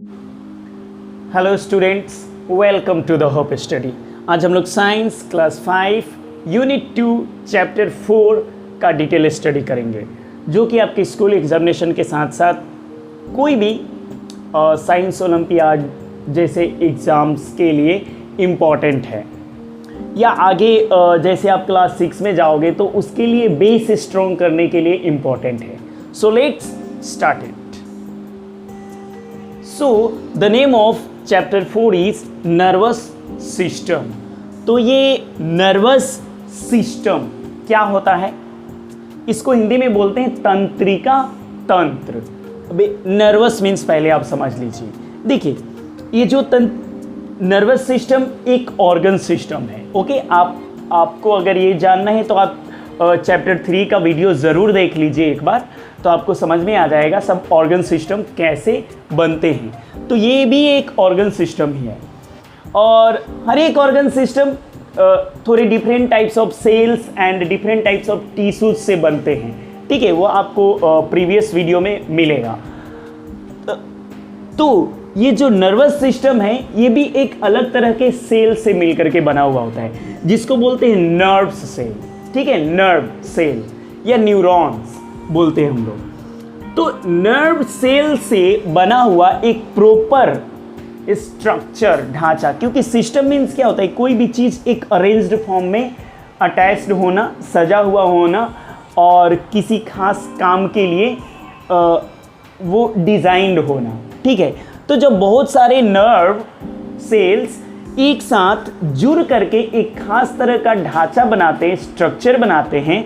Hello students, welcome to the hope study. आज हम लोग साइंस क्लास 5 यूनिट 2 चैप्टर 4 का डिटेल स्टडी करेंगे, जो कि आपके स्कूल एग्जामिनेशन के साथ साथ कोई भी साइंस ओलंपियाड जैसे एग्ज़ाम्स के लिए इम्पॉर्टेंट है, या आगे जैसे आप क्लास 6 में जाओगे तो उसके लिए बेस स्ट्रॉन्ग करने के लिए इम्पॉर्टेंट है। So let's start it. So the name of chapter 4 is nervous system. तो ये नर्वस सिस्टम क्या होता है, इसको हिंदी में बोलते हैं तंत्रिका तंत्र। अबे नर्वस मीन्स पहले आप समझ लीजिए। देखिए, ये जो नर्वस सिस्टम एक ऑर्गन सिस्टम है। ओके, आपको अगर ये जानना है तो आप चैप्टर 3 का वीडियो ज़रूर देख लीजिए एक बार, तो आपको समझ में आ जाएगा सब ऑर्गन सिस्टम कैसे बनते हैं। तो ये भी एक ऑर्गन सिस्टम ही है, और हर एक ऑर्गन सिस्टम थोड़े different types of cells and different types of tissues से बनते हैं। ठीक है, वो आपको प्रीवियस वीडियो में मिलेगा। तो ये जो नर्वस सिस्टम है ये भी एक अलग तरह के सेल से मिलकर के बना हुआ होता है, जिसको बोलते हैं नर्व्स सेल। ठीक है, नर्व सेल या न्यूरॉन्स बोलते हैं हम लोग। तो नर्व सेल से बना हुआ एक प्रॉपर स्ट्रक्चर, ढांचा, क्योंकि सिस्टम मीन्स क्या होता है, कोई भी चीज़ एक अरेंज्ड फॉर्म में अटैच्ड होना, सजा हुआ होना, और किसी खास काम के लिए वो डिज़ाइंड होना। ठीक है, तो जब बहुत सारे नर्व सेल्स एक साथ जुड़ करके एक खास तरह का ढांचा बनाते हैं, स्ट्रक्चर बनाते हैं,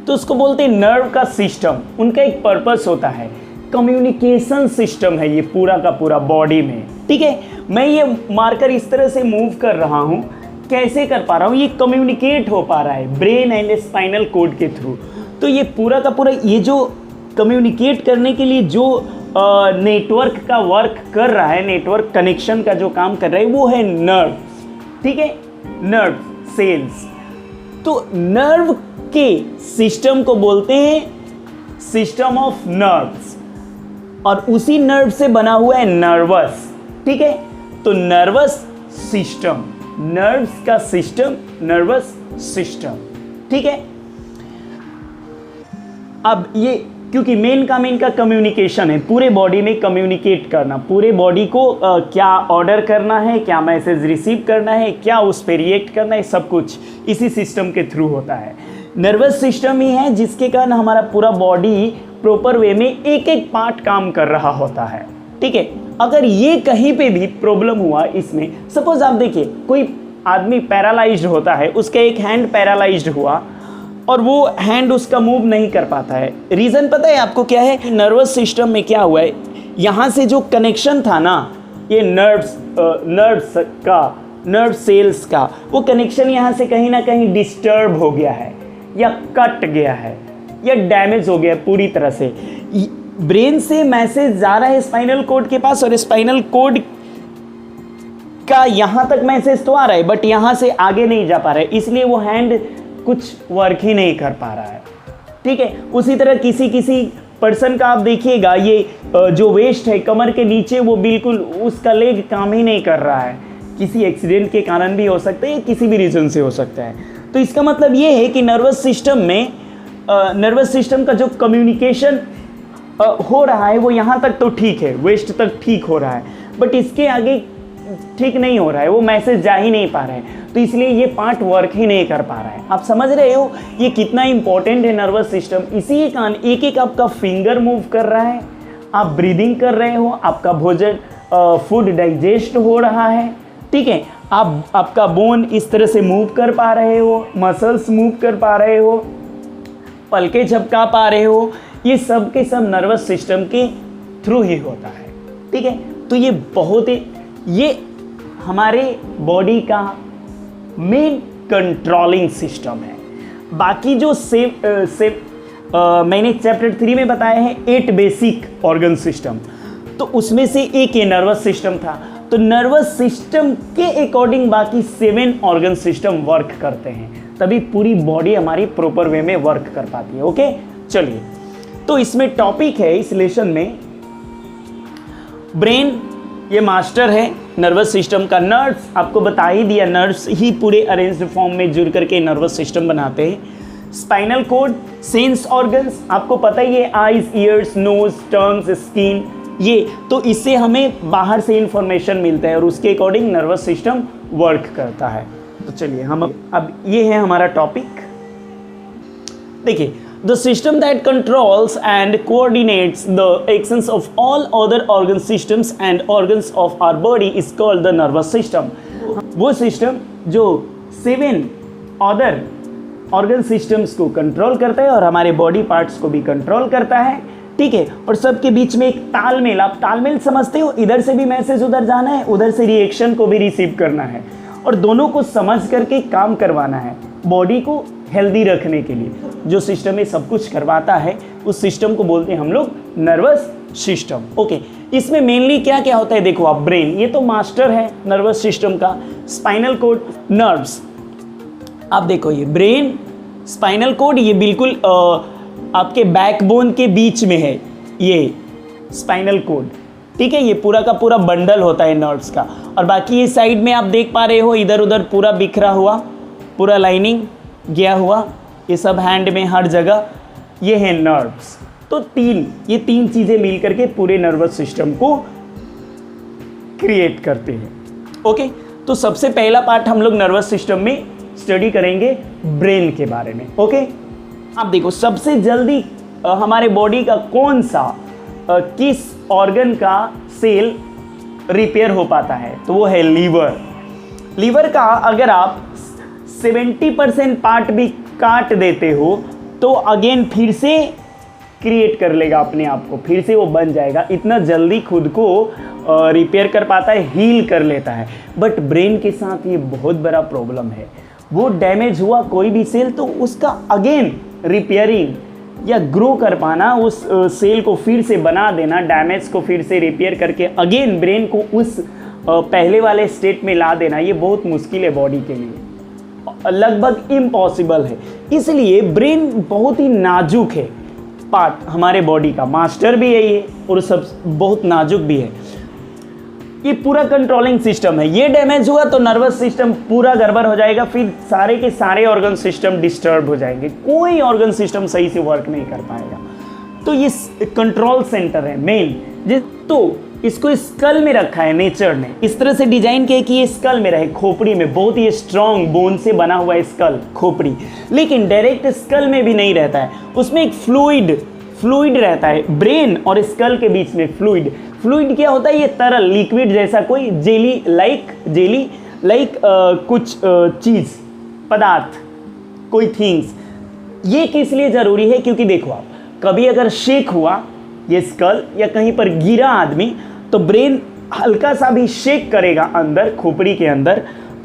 तो उसको बोलते हैं नर्व का सिस्टम। उनका एक पर्पस होता है, कम्युनिकेशन सिस्टम है ये पूरा का पूरा बॉडी में। ठीक है, मैं ये मार्कर इस तरह से मूव कर रहा हूँ, कैसे कर पा रहा हूँ, ये कम्युनिकेट हो पा रहा है ब्रेन एंड स्पाइनल कोड के थ्रू। तो ये पूरा का पूरा ये जो कम्युनिकेट करने के लिए जो नेटवर्क का वर्क कर रहा है, नेटवर्क कनेक्शन का जो काम कर रहा है, वो है नर्व। ठीक है, नर्व सेल्स। तो नर्व के सिस्टम को बोलते हैं सिस्टम ऑफ नर्व्स, और उसी नर्व से बना हुआ है नर्वस। ठीक है, तो नर्वस सिस्टम, नर्व्स का सिस्टम, नर्वस सिस्टम। ठीक है, अब ये क्योंकि मेन काम इनका कम्युनिकेशन है, पूरे बॉडी में कम्युनिकेट करना, पूरे बॉडी को क्या ऑर्डर करना है, क्या मैसेज रिसीव करना है, क्या उस पर रिएक्ट करना है, सब कुछ इसी सिस्टम के थ्रू होता है। नर्वस सिस्टम ही है जिसके कारण हमारा पूरा बॉडी प्रॉपर वे में एक एक पार्ट काम कर रहा होता है। ठीक है, अगर ये कहीं पे भी प्रॉब्लम हुआ इसमें, सपोज आप देखिए कोई आदमी पैरालाइज्ड होता है, उसका एक हैंड पैरालाइज्ड हुआ और वो हैंड उसका मूव नहीं कर पाता है। रीज़न पता है आपको क्या है? नर्वस सिस्टम में क्या हुआ है, यहाँ से जो कनेक्शन था ना, ये नर्व सेल्स का वो कनेक्शन यहाँ से कहीं ना कहीं डिस्टर्ब हो गया है, या कट गया है, या डैमेज हो गया है पूरी तरह से। ब्रेन से मैसेज जा रहा है स्पाइनल कोड के पास, और स्पाइनल कोड का यहाँ तक मैसेज तो आ रहा है, बट यहाँ से आगे नहीं जा पा रहा है, इसलिए वो हैंड कुछ वर्क ही नहीं कर पा रहा है। ठीक है, उसी तरह किसी पर्सन का आप देखिएगा, ये जो वेस्ट है कमर के नीचे, वो बिल्कुल उसका लेग काम ही नहीं कर रहा है, किसी एक्सीडेंट के कारण भी हो सकता है, किसी भी रीज़न से हो सकता है। तो इसका मतलब ये है कि नर्वस सिस्टम में नर्वस सिस्टम का जो कम्युनिकेशन हो रहा है वो यहाँ तक तो ठीक है, वेस्ट तक ठीक हो रहा है, बट इसके आगे ठीक नहीं हो रहा है, वो मैसेज जा ही नहीं पा रहा है, तो इसलिए ये पार्ट वर्क ही नहीं कर पा रहा है। आप समझ रहे हो ये कितना इंपॉर्टेंट है नर्वस सिस्टम। इसी के कारण एक एक आपका फिंगर मूव कर रहा है, आप ब्रीदिंग कर रहे हो, आपका भोजन फूड डाइजेस्ट हो रहा है। ठीक है, आपका बोन इस तरह से मूव कर पा रहे हो, मसल्स मूव कर पा रहे हो, पलके झपका पा रहे हो, ये सब के सब नर्वस सिस्टम के थ्रू ही होता है। ठीक है, तो ये बहुत ही, ये हमारे बॉडी का मेन कंट्रोलिंग सिस्टम है। बाकी जो मैंने चैप्टर 3 में बताया है 8 बेसिक ऑर्गन सिस्टम, तो उसमें से एक ये नर्वस सिस्टम था। तो नर्वस सिस्टम के अकॉर्डिंग बाकी 7 ऑर्गन सिस्टम वर्क करते हैं, तभी पूरी बॉडी हमारी प्रॉपर वे में वर्क कर पाती है। ओके, चलिए, तो इसमें टॉपिक है इस लेसन में ब्रेन ये मास्टर है नर्वस सिस्टम का। नर्व्स आपको बता ही दिया, नर्व्स ही पूरे अरेंज्ड फॉर्म में जुड़ करके नर्वस सिस्टम बनाते हैं। स्पाइनल कोड सेंस ऑर्गन्स आपको पता ही है, eyes, ears, nose, tongues, skin, ये तो इससे हमें बाहर से इंफॉर्मेशन मिलता है और उसके अकॉर्डिंग नर्वस सिस्टम वर्क करता है। तो चलिए हम अब ये है हमारा टॉपिक। देखिए, the system that controls and coordinates the actions of all other organ systems and organs of our body is called the nervous system। वो सिस्टम जो 7 अदर ऑर्गन सिस्टम्स को कंट्रोल करता है और हमारे बॉडी पार्ट्स को भी कंट्रोल करता है, ठीक है। और सबके बीच में एक तालमेल, आप तालमेल समझते हो, इधर से भी मैसेज उधर जाना है, उधर से रिएक्शन को भी रिसीव करना है और दोनों को समझ करके काम करवाना है बॉडी को हेल्दी रखने के लिए। जो सिस्टम ये सब कुछ करवाता है उस सिस्टम को बोलते हैं हम लोग नर्वस सिस्टम। ओके, इसमें मेनली क्या क्या होता है देखो आप, ब्रेन ये तो मास्टर है नर्वस सिस्टम का, स्पाइनल कोड, नर्व्स। आप देखो ये ब्रेन, स्पाइनल कोड, ये बिल्कुल आपके बैकबोन के बीच में है ये स्पाइनल कोड, ठीक है। ये पूरा का पूरा बंडल होता है नर्व्स का। और बाकी ये साइड में आप देख पा रहे हो इधर उधर पूरा बिखरा हुआ, पूरा लाइनिंग गया हुआ, ये सब हैंड में हर जगह, ये है नर्व्स। तो ये तीन चीज़ें मिल करके पूरे नर्वस सिस्टम को क्रिएट करते हैं। ओके, तो सबसे पहला पार्ट हम लोग नर्वस सिस्टम में स्टडी करेंगे ब्रेन के बारे में। ओके, आप देखो सबसे जल्दी हमारे बॉडी का कौन सा किस ऑर्गन का सेल रिपेयर हो पाता है, तो वो है लीवर। लीवर का अगर आप 70% पार्ट भी काट देते हो तो अगेन फिर से क्रिएट कर लेगा अपने आप को, फिर से वो बन जाएगा। इतना जल्दी खुद को रिपेयर कर पाता है, हील कर लेता है। बट ब्रेन के साथ ये बहुत बड़ा प्रॉब्लम है, वो डैमेज हुआ कोई भी सेल तो उसका अगेन रिपेयरिंग या ग्रो कर पाना, उस सेल को फिर से बना देना, डैमेज को फिर से रिपेयर करके अगेन ब्रेन को उस पहले वाले स्टेट में ला देना, ये बहुत मुश्किल है बॉडी के लिए, लगभग इम्पॉसिबल है। इसलिए ब्रेन बहुत ही नाजुक है पार्ट हमारे बॉडी का, मास्टर भी है ये और सब बहुत नाजुक भी है। ये पूरा कंट्रोलिंग सिस्टम है, ये डैमेज हुआ तो नर्वस सिस्टम पूरा गड़बड़ हो जाएगा, फिर सारे के सारे ऑर्गन सिस्टम डिस्टर्ब हो जाएंगे, कोई ऑर्गन सिस्टम सही से वर्क नहीं कर पाएगा। तो ये कंट्रोल सेंटर है मेन। तो इसको स्कल में रखा है नेचर ने, इस तरह से डिजाइन किया कि ये स्कल में रहे, खोपड़ी में, बहुत ही स्ट्रॉन्ग बोन से बना हुआ है स्कल, खोपड़ी। लेकिन डायरेक्ट स्कल में भी नहीं रहता है, उसमें एक फ्लूइड रहता है ब्रेन और स्कल के बीच में। फ्लूइड क्या होता है, ये तरल लिक्विड जैसा कोई जेली लाइक कुछ चीज़, पदार्थ, कोई थिंग्स। ये किस लिए ज़रूरी है, क्योंकि देखो आप कभी अगर शेक हुआ ये स्कल या कहीं पर गिरा आदमी तो ब्रेन हल्का सा भी शेक करेगा अंदर, खोपड़ी के अंदर,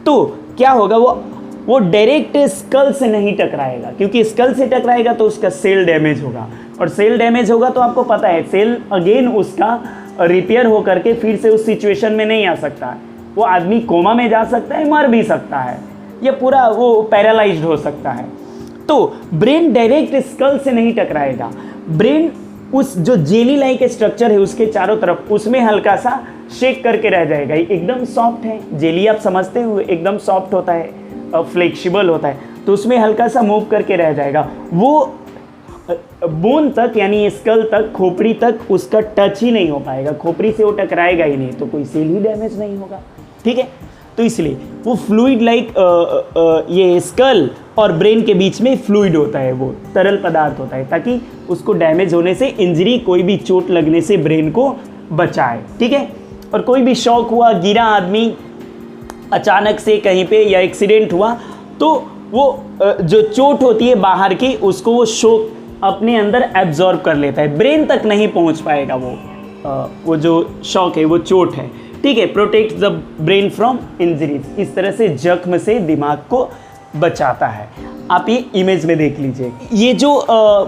तो क्या होगा, वो डायरेक्ट स्कल से नहीं टकराएगा, क्योंकि स्कल से टकराएगा तो उसका सेल डैमेज होगा, और सेल डैमेज होगा तो आपको पता है सेल अगेन उसका रिपेयर हो करके फिर से उस सिचुएशन में नहीं आ सकता है। वो आदमी कोमा में जा सकता है, मर भी सकता है, या पूरा वो पैरालाइज्ड हो सकता है। तो ब्रेन डायरेक्ट स्कल से नहीं टकराएगा, ब्रेन उस जो जेली लाइक स्ट्रक्चर है उसके चारों तरफ, उसमें हल्का सा शेक करके रह जाएगा। एकदम सॉफ्ट है जेली, आप समझते हो एकदम सॉफ्ट होता है, फ्लेक्सिबल होता है, तो उसमें हल्का सा मूव करके रह जाएगा। वो बोन तक यानी स्कल तक, खोपड़ी तक उसका टच ही नहीं हो पाएगा, खोपड़ी से वो टकराएगा ही नहीं, तो कोई सेल ही डैमेज नहीं होगा, ठीक है। तो इसलिए वो फ्लूइड लाइक ये स्कल और ब्रेन के बीच में फ्लूइड होता है, वो तरल पदार्थ होता है, ताकि उसको डैमेज होने से, इंजरी, कोई भी चोट लगने से ब्रेन को बचाए, ठीक है। और कोई भी शॉक हुआ, गिरा आदमी अचानक से कहीं पे या एक्सीडेंट हुआ, तो वो जो चोट होती है बाहर की, उसको वो शॉक अपने अंदर एब्जॉर्ब कर लेता है, ब्रेन तक नहीं पहुंच पाएगा वो जो शॉक है, वो चोट है, ठीक है। Protect the brain from injuries, इस तरह से जख्म से दिमाग को बचाता है। आप ये इमेज में देख लीजिए, ये जो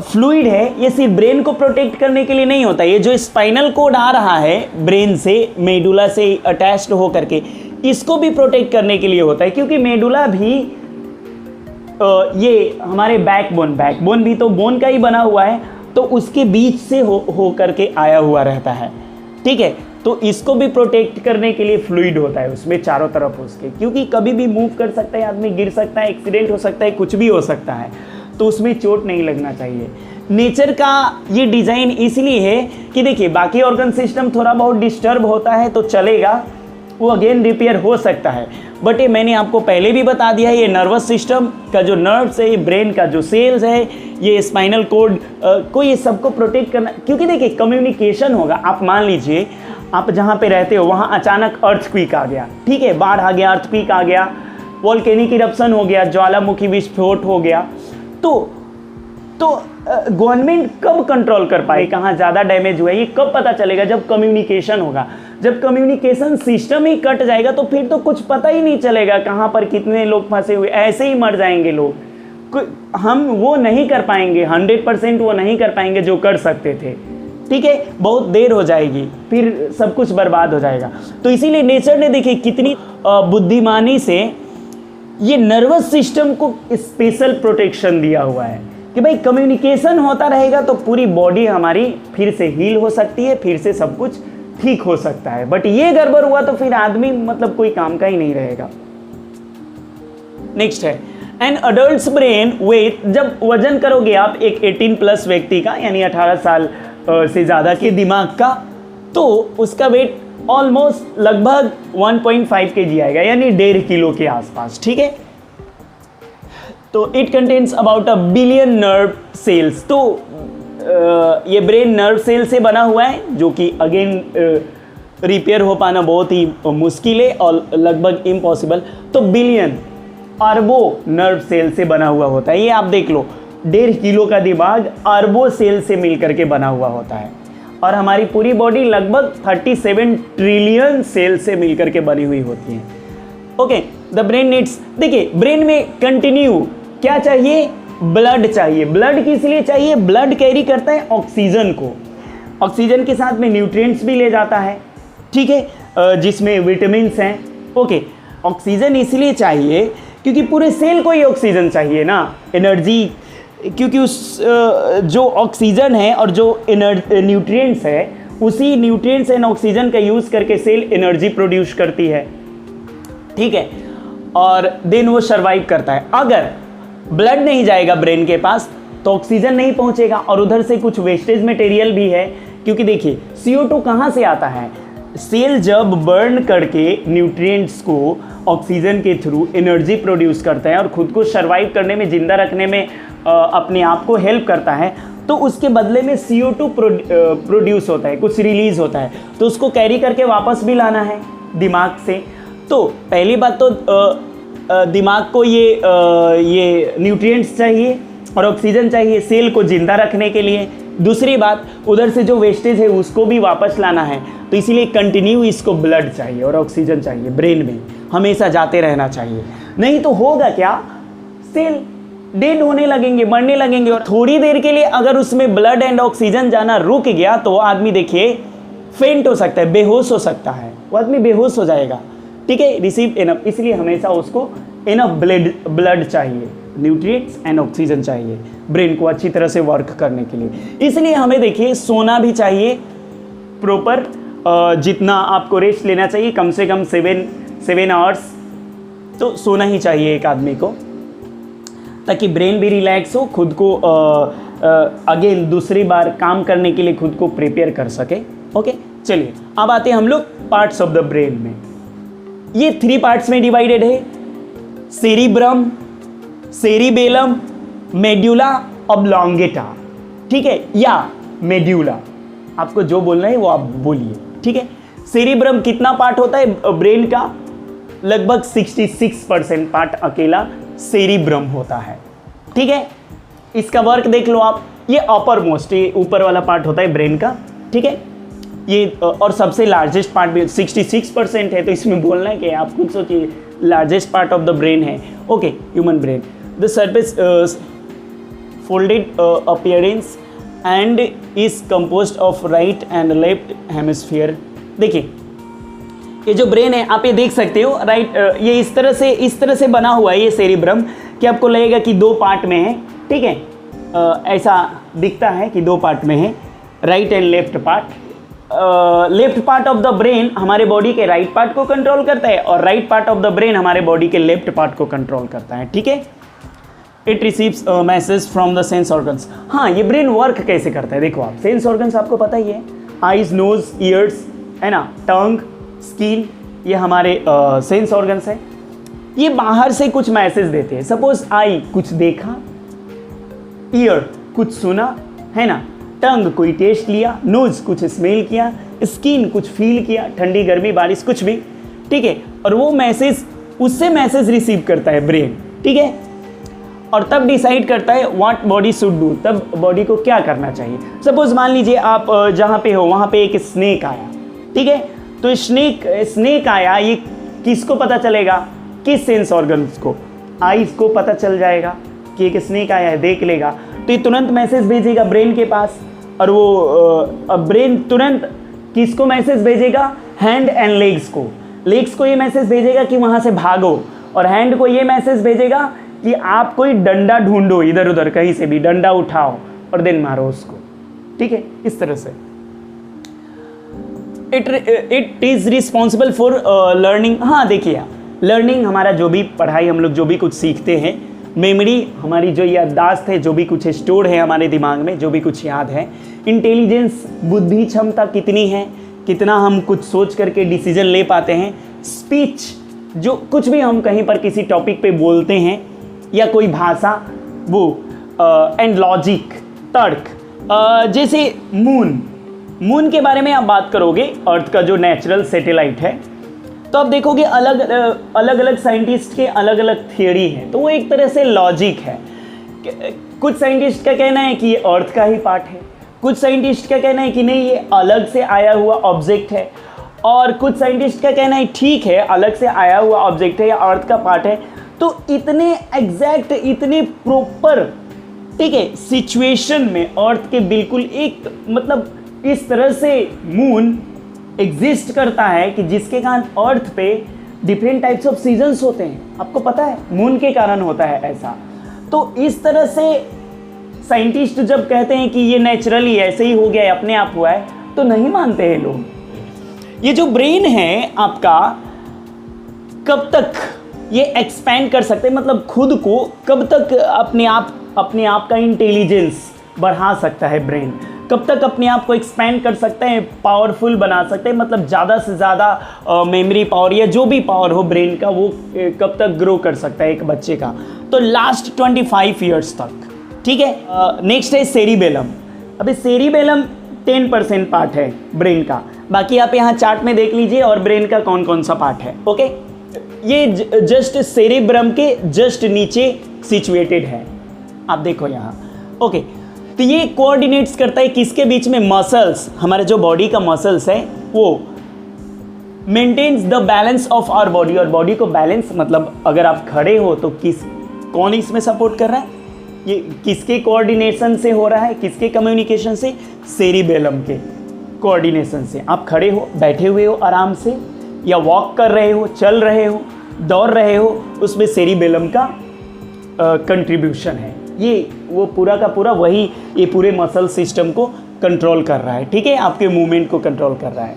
फ्लूइड है ये सिर्फ ब्रेन को प्रोटेक्ट करने के लिए नहीं होता, ये जो स्पाइनल कोड आ रहा है ब्रेन से, मेडुला से अटैच्ड हो करके, इसको भी प्रोटेक्ट करने के लिए होता है, क्योंकि मेडुला भी ये हमारे बैकबोन भी तो बोन का ही बना हुआ है, तो उसके बीच से हो करके आया हुआ रहता है, ठीक है। तो इसको भी प्रोटेक्ट करने के लिए फ्लूइड होता है उसमें चारों तरफ उसके, क्योंकि कभी भी मूव कर सकता है आदमी, गिर सकता है, एक्सीडेंट हो सकता है, कुछ भी हो सकता है, तो उसमें चोट नहीं लगना चाहिए। नेचर का ये डिज़ाइन इसलिए है कि देखिए बाकी ऑर्गन सिस्टम थोड़ा बहुत डिस्टर्ब होता है तो चलेगा, वो अगेन रिपेयर हो सकता है, बट ये मैंने आपको पहले भी बता दिया है, ये नर्वस सिस्टम का जो नर्व्स है, ये ब्रेन का जो सेल्स है, ये स्पाइनल कोड को, ये सबको प्रोटेक्ट करना, क्योंकि देखिए कम्युनिकेशन होगा। आप मान लीजिए आप जहाँ पे रहते हो वहाँ अचानक अर्थक्वेक आ गया, ठीक है, बाढ़ आ गया, अर्थक्वेक आ गया, वोल्केनिक इरप्शन हो गया, ज्वालामुखी विस्फोट हो गया, तो गवर्नमेंट कब कंट्रोल कर पाए कहाँ ज़्यादा डैमेज हुआ है, ये कब पता चलेगा? जब कम्युनिकेशन होगा। जब कम्युनिकेशन सिस्टम ही कट जाएगा तो फिर तो कुछ पता ही नहीं चलेगा कहाँ पर कितने लोग फंसे हुए, ऐसे ही मर जाएंगे लोग। हम वो नहीं कर पाएंगे, 100% वो नहीं कर पाएंगे जो कर सकते थे, ठीक है, बहुत देर हो जाएगी, फिर सब कुछ बर्बाद हो जाएगा। तो इसीलिए नेचर ने देखिए कितनी बुद्धिमानी से ये नर्वस सिस्टम को स्पेशल प्रोटेक्शन दिया हुआ है कि भाई कम्युनिकेशन होता रहेगा तो पूरी बॉडी हमारी फिर से हील हो सकती है, फिर से सब कुछ ठीक हो सकता है। बट ये गड़बड़ हुआ तो फिर आदमी मतलब कोई काम का ही नहीं रहेगा। नेक्स्ट है एन अडल्ट ब्रेन वेट, जब वजन करोगे आप एक 18+ व्यक्ति का, यानी 18 साल से ज़्यादा के दिमाग का, तो उसका वेट ऑलमोस्ट लगभग 1.5 kg आएगा, यानी 1.5 किलो के आसपास, ठीक है। तो it contains about 1 billion nerve cells. तो ये ब्रेन नर्व सेल से बना हुआ है, जो कि अगेन रिपेयर हो पाना बहुत ही मुश्किल है और लगभग इम्पॉसिबल। तो बिलियन, अरबों नर्व सेल से बना हुआ होता है। ये आप देख लो, 1.5 किलो का दिमाग अरबों सेल से मिल करके बना हुआ होता है, और हमारी पूरी बॉडी लगभग 37 ट्रिलियन सेल से मिल करके बनी हुई होती है। ओके, द ब्रेन नीड्स, देखिए ब्रेन में कंटिन्यू क्या चाहिए? ब्लड चाहिए। ब्लड किस लिए चाहिए? ब्लड कैरी करता है ऑक्सीजन को, ऑक्सीजन के साथ में न्यूट्रिएंट्स भी ले जाता है, ठीक है, जिसमें विटामिन्स हैं। ओके, ऑक्सीजन इसलिए चाहिए क्योंकि पूरे सेल को ही ऑक्सीजन चाहिए ना, एनर्जी, क्योंकि उस जो ऑक्सीजन है और जो न्यूट्रिएंट्स है, उसी न्यूट्रिएंट्स एंड ऑक्सीजन का यूज़ करके सेल एनर्जी प्रोड्यूस करती है, ठीक है, और देन वो सर्वाइव करता है। अगर ब्लड नहीं जाएगा ब्रेन के पास तो ऑक्सीजन नहीं पहुंचेगा, और उधर से कुछ वेस्टेज मटेरियल भी है, क्योंकि देखिए CO2 कहाँ से आता है? सेल जब बर्न करके न्यूट्रिएंट्स को ऑक्सीजन के थ्रू एनर्जी प्रोड्यूस करता है और खुद को सर्वाइव करने में, जिंदा रखने में अपने आप को हेल्प करता है, तो उसके बदले में CO2 प्रोड्यूस होता है, कुछ रिलीज होता है, तो उसको कैरी करके वापस भी लाना है दिमाग से। तो पहली बात तो दिमाग को ये न्यूट्रिएंट्स चाहिए और ऑक्सीजन चाहिए सेल को जिंदा रखने के लिए। दूसरी बात, उधर से जो वेस्टेज है उसको भी वापस लाना है, तो इसीलिए कंटिन्यू इसको ब्लड चाहिए और ऑक्सीजन चाहिए, ब्रेन में हमेशा जाते रहना चाहिए। नहीं तो होगा क्या? सेल डेड होने लगेंगे, मरने लगेंगे, और थोड़ी देर के लिए अगर उसमें ब्लड एंड ऑक्सीजन जाना रुक गया तो वो आदमी देखिए फेंट हो सकता है, बेहोश हो सकता है, वो आदमी बेहोश हो जाएगा, ठीक है। रिसीव इनफ, इसलिए हमेशा उसको इनफ ब्लड चाहिए, न्यूट्रिएंट्स एंड ऑक्सीजन चाहिए ब्रेन को अच्छी तरह से वर्क करने के लिए। इसलिए हमें देखिए सोना भी चाहिए प्रॉपर, जितना आपको रेस्ट लेना चाहिए, कम से कम 7 आवर्स तो सोना ही चाहिए एक आदमी को, ताकि ब्रेन भी रिलैक्स हो, खुद को अगेन दूसरी बार काम करने के लिए खुद को प्रिपेयर कर सके। ओके, चलिए अब आते हैं हम लोग पार्ट्स ऑफ द ब्रेन में। ये 3 पार्ट्स में डिवाइडेड है, सेरिब्रम, सेरिबेलम, मेड्यूला ऑब्लोंगेटा, ठीक है, या मेड्यूला, आपको जो बोलना है वो आप बोलिए, ठीक है। सेरिब्रम कितना पार्ट होता है ब्रेन का? लगभग 66% पार्ट अकेला सेरिब्रम होता है, ठीक है। इसका वर्क देख लो आप, ये अपर मोस्ट, ये ऊपर वाला पार्ट होता है ब्रेन का, ठीक है, ये और सबसे लार्जेस्ट पार्ट भी 66% है, तो इसमें बोलना है कि आप खुद सोचिए, largest part of the brain है। Okay, human brain, the surface folded appearance and is composed of right and left hemisphere. देखिए ये जो ब्रेन है आप ये देख सकते हो, राइट, ये इस तरह से बना हुआ है ये सेरिब्रम, कि आपको लगेगा कि 2 पार्ट में है, ठीक है, ऐसा दिखता है कि 2 पार्ट में है, right and left part. Left part of the brain हमारे बॉडी के राइट पार्ट को कंट्रोल करता है और right part of the brain हमारे बॉडी के लेफ्ट पार्ट को कंट्रोल करता है, ठीक है। It receives message from the sense organs. हाँ, ये ब्रेन वर्क कैसे करता है देखो आप, सेंस ऑर्गन्स आपको पता ही है, आईज, नोज, ईयर्स, है ना, टंग, स्किन, ये हमारे सेंस ऑर्गन्स है। ये बाहर से कुछ मैसेज देते हैं। सपोज आई कुछ देखा, ईयर कुछ सुना, है ना, टंग कोई टेस्ट लिया, नोज कुछ स्मेल किया, स्किन कुछ फील किया, ठंडी गर्मी बारिश कुछ भी, ठीक है। और वो मैसेज, उससे मैसेज रिसीव करता है ब्रेन, ठीक है, और तब डिसाइड करता है व्हाट बॉडी शुड डू, तब बॉडी को क्या करना चाहिए। सपोज मान लीजिए आप जहाँ पे हो वहाँ पे एक स्नेक आया, ठीक है, तो स्नेक आया, ये किसको पता चलेगा, किस सेंस ऑर्गन्स को, आईज को पता चल जाएगा कि एक स्नेक आया है, देख लेगा, तो ये तुरंत मैसेज भेजेगा ब्रेन के पास, और वो ब्रेन तुरंत किसको मैसेज भेजेगा, हैंड एंड लेग्स को। लेग्स को ये मैसेज भेजेगा कि वहाँ से भागो, और हैंड को ये मैसेज भेजेगा कि आप कोई डंडा ढूंढो, इधर उधर कहीं से भी डंडा उठाओ और देन मारो उसको, ठीक है, इस तरह से। It is responsible for learning. हाँ देखिए, लर्निंग हमारा जो भी पढ़ाई, हम लोग जो भी कुछ सीखते हैं, मेमोरी हमारी जो याददाश्त है, जो भी कुछ स्टोर है हमारे दिमाग में, जो भी कुछ याद है, इंटेलिजेंस, बुद्धि क्षमता कितनी है, कितना हम कुछ सोच करके डिसीजन ले पाते हैं, स्पीच, जो कुछ भी हम कहीं पर किसी टॉपिक पे बोलते हैं या कोई भाषा, वो, एंड लॉजिक, तर्क। जैसे मून के बारे में आप बात करोगे, अर्थ का जो नेचुरल सैटेलाइट है, तो आप देखोगे अलग अलग साइंटिस्ट के अलग अलग थियोरी है, तो वो एक तरह से लॉजिक है। कुछ साइंटिस्ट का कहना है कि ये अर्थ का ही पार्ट है, कुछ साइंटिस्ट का कहना है कि नहीं ये अलग से आया हुआ ऑब्जेक्ट है, और कुछ साइंटिस्ट का कहना है ठीक है अलग से आया हुआ ऑब्जेक्ट है या अर्थ का पार्ट है। तो इतने एग्जैक्ट, इतने प्रॉपर, ठीक है, सिचुएशन में अर्थ के बिल्कुल एक, मतलब इस तरह से मून एग्जिस्ट करता है कि जिसके कारण अर्थ पे डिफरेंट टाइप्स ऑफ सीजन्स होते हैं। आपको पता है मून के कारण होता है ऐसा। तो इस तरह से साइंटिस्ट जब कहते हैं कि ये नेचुरली ऐसे ही हो गया है, अपने आप हुआ है, तो नहीं मानते हैं लोग। ये जो ब्रेन है आपका, कब तक ये एक्सपैंड कर सकते हैं, मतलब खुद को कब तक अपने आप का इंटेलिजेंस बढ़ा सकता है ब्रेन, कब तक अपने आप को एक्सपैंड कर सकते हैं, पावरफुल बना सकते हैं, मतलब ज़्यादा से ज़्यादा मेमोरी पावर या जो भी पावर हो ब्रेन का, वो कब तक ग्रो कर सकता है एक बच्चे का, तो लास्ट 25 ईयर्स तक, ठीक है। नेक्स्ट है सेरिबेलम। अभी सेरिबेलम 10% पार्ट है ब्रेन का, बाकी आप यहाँ चार्ट में देख लीजिए और ब्रेन का कौन कौन सा पार्ट है, ओके। ये जस्ट सेरिब्रम के जस्ट नीचे सिचुएटेड है, आप देखो यहाँ, ओके। तो ये कोऑर्डिनेट्स करता है किसके बीच में, मसल्स, हमारे जो बॉडी का मसल्स है वो maintains the balance of our body, और बॉडी को बैलेंस, मतलब अगर आप खड़े हो तो कौन इसमें सपोर्ट कर रहा है, ये किसके कोऑर्डिनेशन से हो रहा है, किसके कम्युनिकेशन से, सेरिबेलम के कोऑर्डिनेशन से। आप खड़े हो, बैठे हुए हो आराम से, या वॉक कर रहे हो, चल रहे हो, दौड़ रहे हो, उसमें सेरिबेलम का कंट्रीब्यूशन है। ये वो पूरा का पूरा वही, ये पूरे मसल सिस्टम को कंट्रोल कर रहा है, ठीक है, आपके मूवमेंट को कंट्रोल कर रहा है।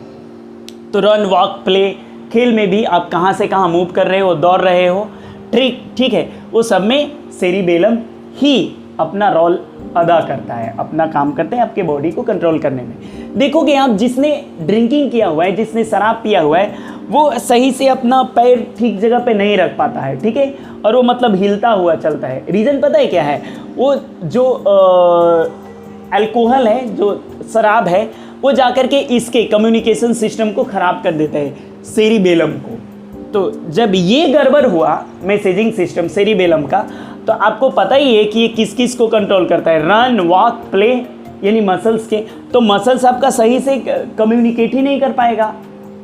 तो रन, वॉक, प्ले, खेल में भी आप कहाँ से कहाँ मूव कर रहे हो, दौड़ रहे हो, ठीक है, वो सब में सेरिबेलम ही अपना रोल अदा करता है, अपना काम करते हैं आपके बॉडी को कंट्रोल करने में। देखोगे आप, जिसने ड्रिंकिंग किया हुआ है, जिसने शराब पिया हुआ है, वो सही से अपना पैर ठीक जगह पे नहीं रख पाता है, ठीक है, और वो मतलब हिलता हुआ चलता है। रीज़न पता है क्या है, वो जो अल्कोहल है, जो शराब है, वो जाकर के इसके कम्युनिकेशन सिस्टम को ख़राब कर देता है, सेरिबेलम को। तो जब ये गड़बड़ हुआ मैसेजिंग सिस्टम सेरिबेलम का, तो आपको पता ही है कि ये किस किस को कंट्रोल करता है, रन, वॉक, प्ले, यानी मसल्स के। तो मसल्स आपका सही से कम्युनिकेट ही नहीं कर पाएगा,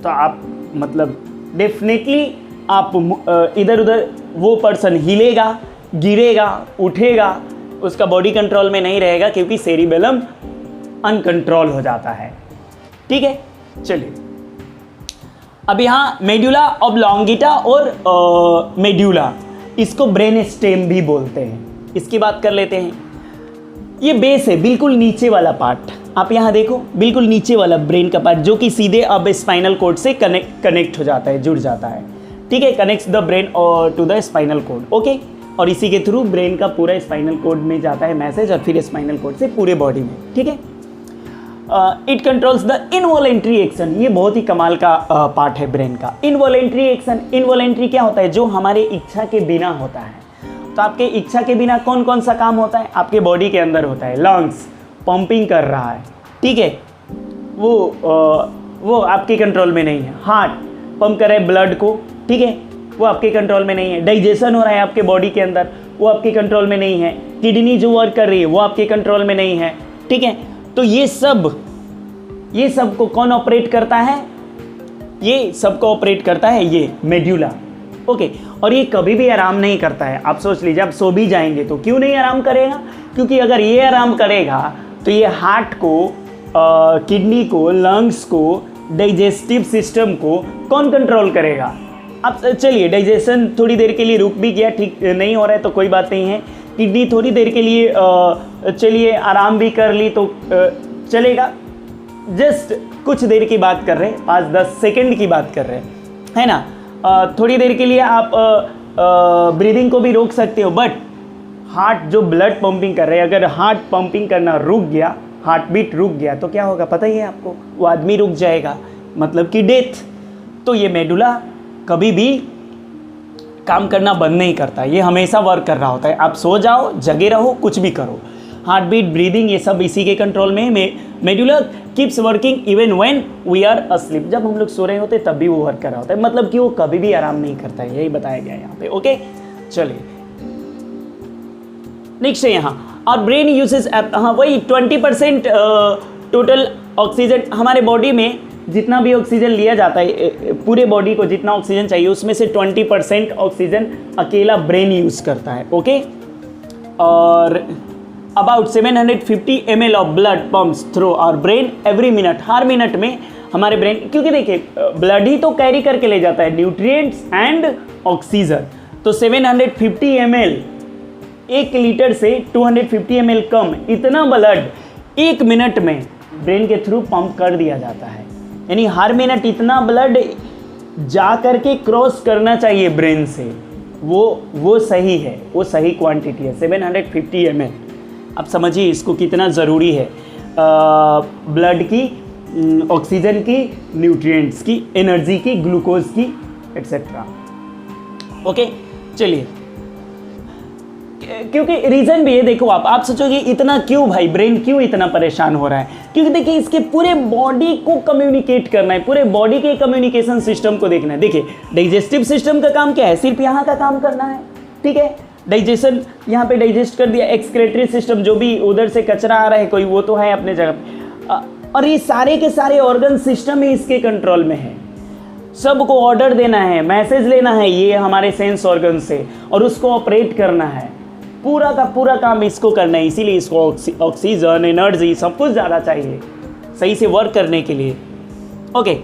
तो आप मतलब डेफिनेटली आप इधर उधर, वो पर्सन हिलेगा, गिरेगा, उठेगा, उसका बॉडी कंट्रोल में नहीं रहेगा, क्योंकि सेरिबेलम अनकंट्रोल हो जाता है, ठीक है। चलिए अब यहाँ मेड्यूला ऑब्लोंगेटा और मेड्यूला, इसको ब्रेन स्टेम भी बोलते हैं, इसकी बात कर लेते हैं। ये बेस है, बिल्कुल नीचे वाला पार्ट, आप यहाँ देखो बिल्कुल नीचे वाला ब्रेन का पार्ट जो कि सीधे अब स्पाइनल कॉर्ड से कनेक्ट हो जाता है, जुड़ जाता है, ठीक है, कनेक्ट्स द ब्रेन और to the spinal cord, okay. और इसी के थ्रू ब्रेन का पूरा स्पाइनल कॉर्ड में जाता है मैसेज और फिर स्पाइनल कॉर्ड से पूरे बॉडी में, ठीक है। It controls the involuntary action, ये बहुत ही कमाल का पार्ट है ब्रेन का। इनवॉलेंट्री एक्शन, इनवॉलेंट्री क्या होता है? जो हमारे इच्छा के बिना होता है। तो आपके इच्छा के बिना कौन कौन सा काम होता है? आपके बॉडी के अंदर होता है, लंग्स पंपिंग कर रहा है, ठीक है, वो आपके कंट्रोल में नहीं है। हार्ट पंप कर रहा है ब्लड को, ठीक है, वो आपके कंट्रोल में नहीं है। डाइजेशन हो रहा है आपके बॉडी के अंदर, वो आपके कंट्रोल में नहीं है। किडनी जो वर्क कर रही है वो आपके कंट्रोल में नहीं है, ठीक है। तो ये सब को कौन ऑपरेट करता है? ये सब को ऑपरेट करता है ये मेड्यूला, ओके। और ये कभी भी आराम नहीं करता है। आप सोच लीजिए, आप सो भी जाएंगे तो क्यों नहीं आराम करेगा? क्योंकि अगर ये आराम करेगा तो ये हार्ट को, किडनी को, लंग्स को, डाइजेस्टिव सिस्टम को कौन कंट्रोल करेगा? अब चलिए, डाइजेशन थोड़ी देर के लिए रुक भी गया, ठीक नहीं हो रहा है तो कोई बात नहीं है। किडनी थोड़ी देर के लिए चलिए आराम भी कर ली तो चलेगा। जस्ट कुछ देर की बात कर रहे हैं, 5-10 सेकंड की बात कर रहे हैं, है ना। थोड़ी देर के लिए आप ब्रीदिंग को भी रोक सकते हो, बट हार्ट जो ब्लड पंपिंग कर रहे हैं, अगर हार्ट पंपिंग करना रुक गया, हार्ट बीट रुक गया तो क्या होगा पता ही है आपको? वो आदमी रुक जाएगा, मतलब कि डेथ। तो ये मेडुला कभी भी काम करना बंद नहीं करता, ये हमेशा वर्क कर रहा होता है। आप सो जाओ, जगे रहो, कुछ भी करो, हार्ट बीट, ब्रीदिंग, ये सब इसी के कंट्रोल में है। Medulla keeps working even when we are asleep, जब हम लोग सो रहे होते तब भी वो वर्क कर रहा होता है, मतलब कि वो कभी भी आराम नहीं करता है, यही बताया गया है यहाँ पे, ओके। चलिए नेक्स्ट है यहाँ, और ब्रेन यूजेस, हाँ वही 20% टोटल ऑक्सीजन हमारे बॉडी में जितना भी ऑक्सीजन लिया जाता है, पूरे बॉडी को जितना ऑक्सीजन चाहिए उसमें से 20% ऑक्सीजन अकेला ब्रेन यूज़ करता है, ओके। और about 750 ml of blood pumps through our brain every minute, हर मिनट में हमारे ब्रेन, क्योंकि देखिए ब्लड ही तो कैरी करके ले जाता है न्यूट्रिएंट्स एंड ऑक्सीजन। तो 750 ml, 1 लीटर से 250 ml कम, इतना ब्लड 1 मिनट में ब्रेन के थ्रू पंप कर दिया जाता है। यानी हर मिनट इतना ब्लड जा करके क्रॉस करना चाहिए ब्रेन से, वो सही है, वो सही क्वांटिटी है 750 ml। आप समझिए इसको कितना ज़रूरी है ब्लड की, ऑक्सीजन की, न्यूट्रिएंट्स की, एनर्जी की, ग्लूकोज की, एक्सेट्रा, ओके। चलिए, क्योंकि रीज़न भी है, देखो आप सोचोगे इतना क्यों भाई, ब्रेन क्यों इतना परेशान हो रहा है? क्योंकि देखिए इसके पूरे बॉडी को कम्युनिकेट करना है, पूरे बॉडी के कम्युनिकेशन सिस्टम को देखना है। देखिए डाइजेस्टिव सिस्टम का काम क्या है? सिर्फ यहाँ का काम करना है, ठीक है। डाइजेशन यहाँ पे डाइजेस्ट कर दिया, एक्सक्रेटरी सिस्टम जो भी उधर से कचरा आ रहा है कोई, वो तो है अपने जगह, और ये सारे के सारे ऑर्गन सिस्टम ही इसके कंट्रोल में है। सबको ऑर्डर देना है, मैसेज लेना है ये हमारे सेंस ऑर्गन से, और उसको ऑपरेट करना है, पूरा का पूरा काम इसको करना है। इसीलिए इसको ऑक्सीजन, एनर्जी सब कुछ ज़्यादा चाहिए सही से वर्क करने के लिए, ओके।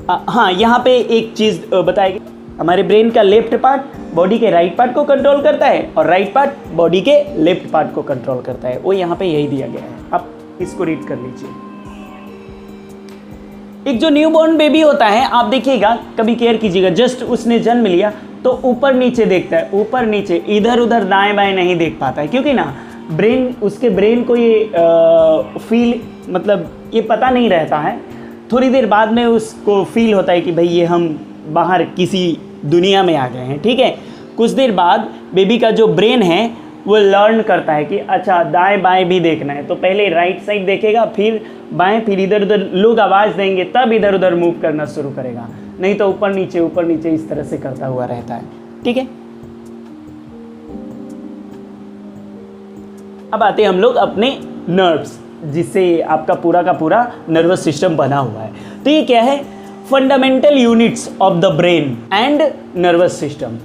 हाँ, यहाँ पे एक चीज़ बताएगी, हमारे ब्रेन का लेफ्ट पार्ट बॉडी के राइट पार्ट को कंट्रोल करता है और राइट पार्ट बॉडी के लेफ्ट पार्ट को कंट्रोल करता है, वो यहाँ पे यही दिया गया है। आप इसको रीड कर लीजिए। एक जो न्यूबॉर्न बेबी होता है, आप देखिएगा, कभी केयर कीजिएगा, जस्ट उसने जन्म लिया तो ऊपर नीचे देखता है, ऊपर नीचे, इधर उधर दाएं बाएं नहीं देख पाता है, क्योंकि ना ब्रेन, उसके ब्रेन को ये फील, मतलब ये पता नहीं रहता है, थोड़ी देर बाद में उसको फील होता है कि भाई ये हम बाहर किसी दुनिया में आ गए हैं, ठीक है। कुछ देर बाद बेबी का जो ब्रेन है वो लर्न करता है कि अच्छा दाएं बाएं भी देखना है, तो पहले राइट साइड देखेगा, फिर बाएं, फिर इधर उधर लोग आवाज़ देंगे तब इधर उधर मूव करना शुरू करेगा, नहीं तो ऊपर नीचे इस तरह से करता हुआ रहता है, ठीक है। अब आते हैं हम लोग अपने नर्व्स, जिससे आपका पूरा का पूरा नर्वस सिस्टम बना हुआ है। तो ये क्या है? Fundamental units of the brain and nervous system.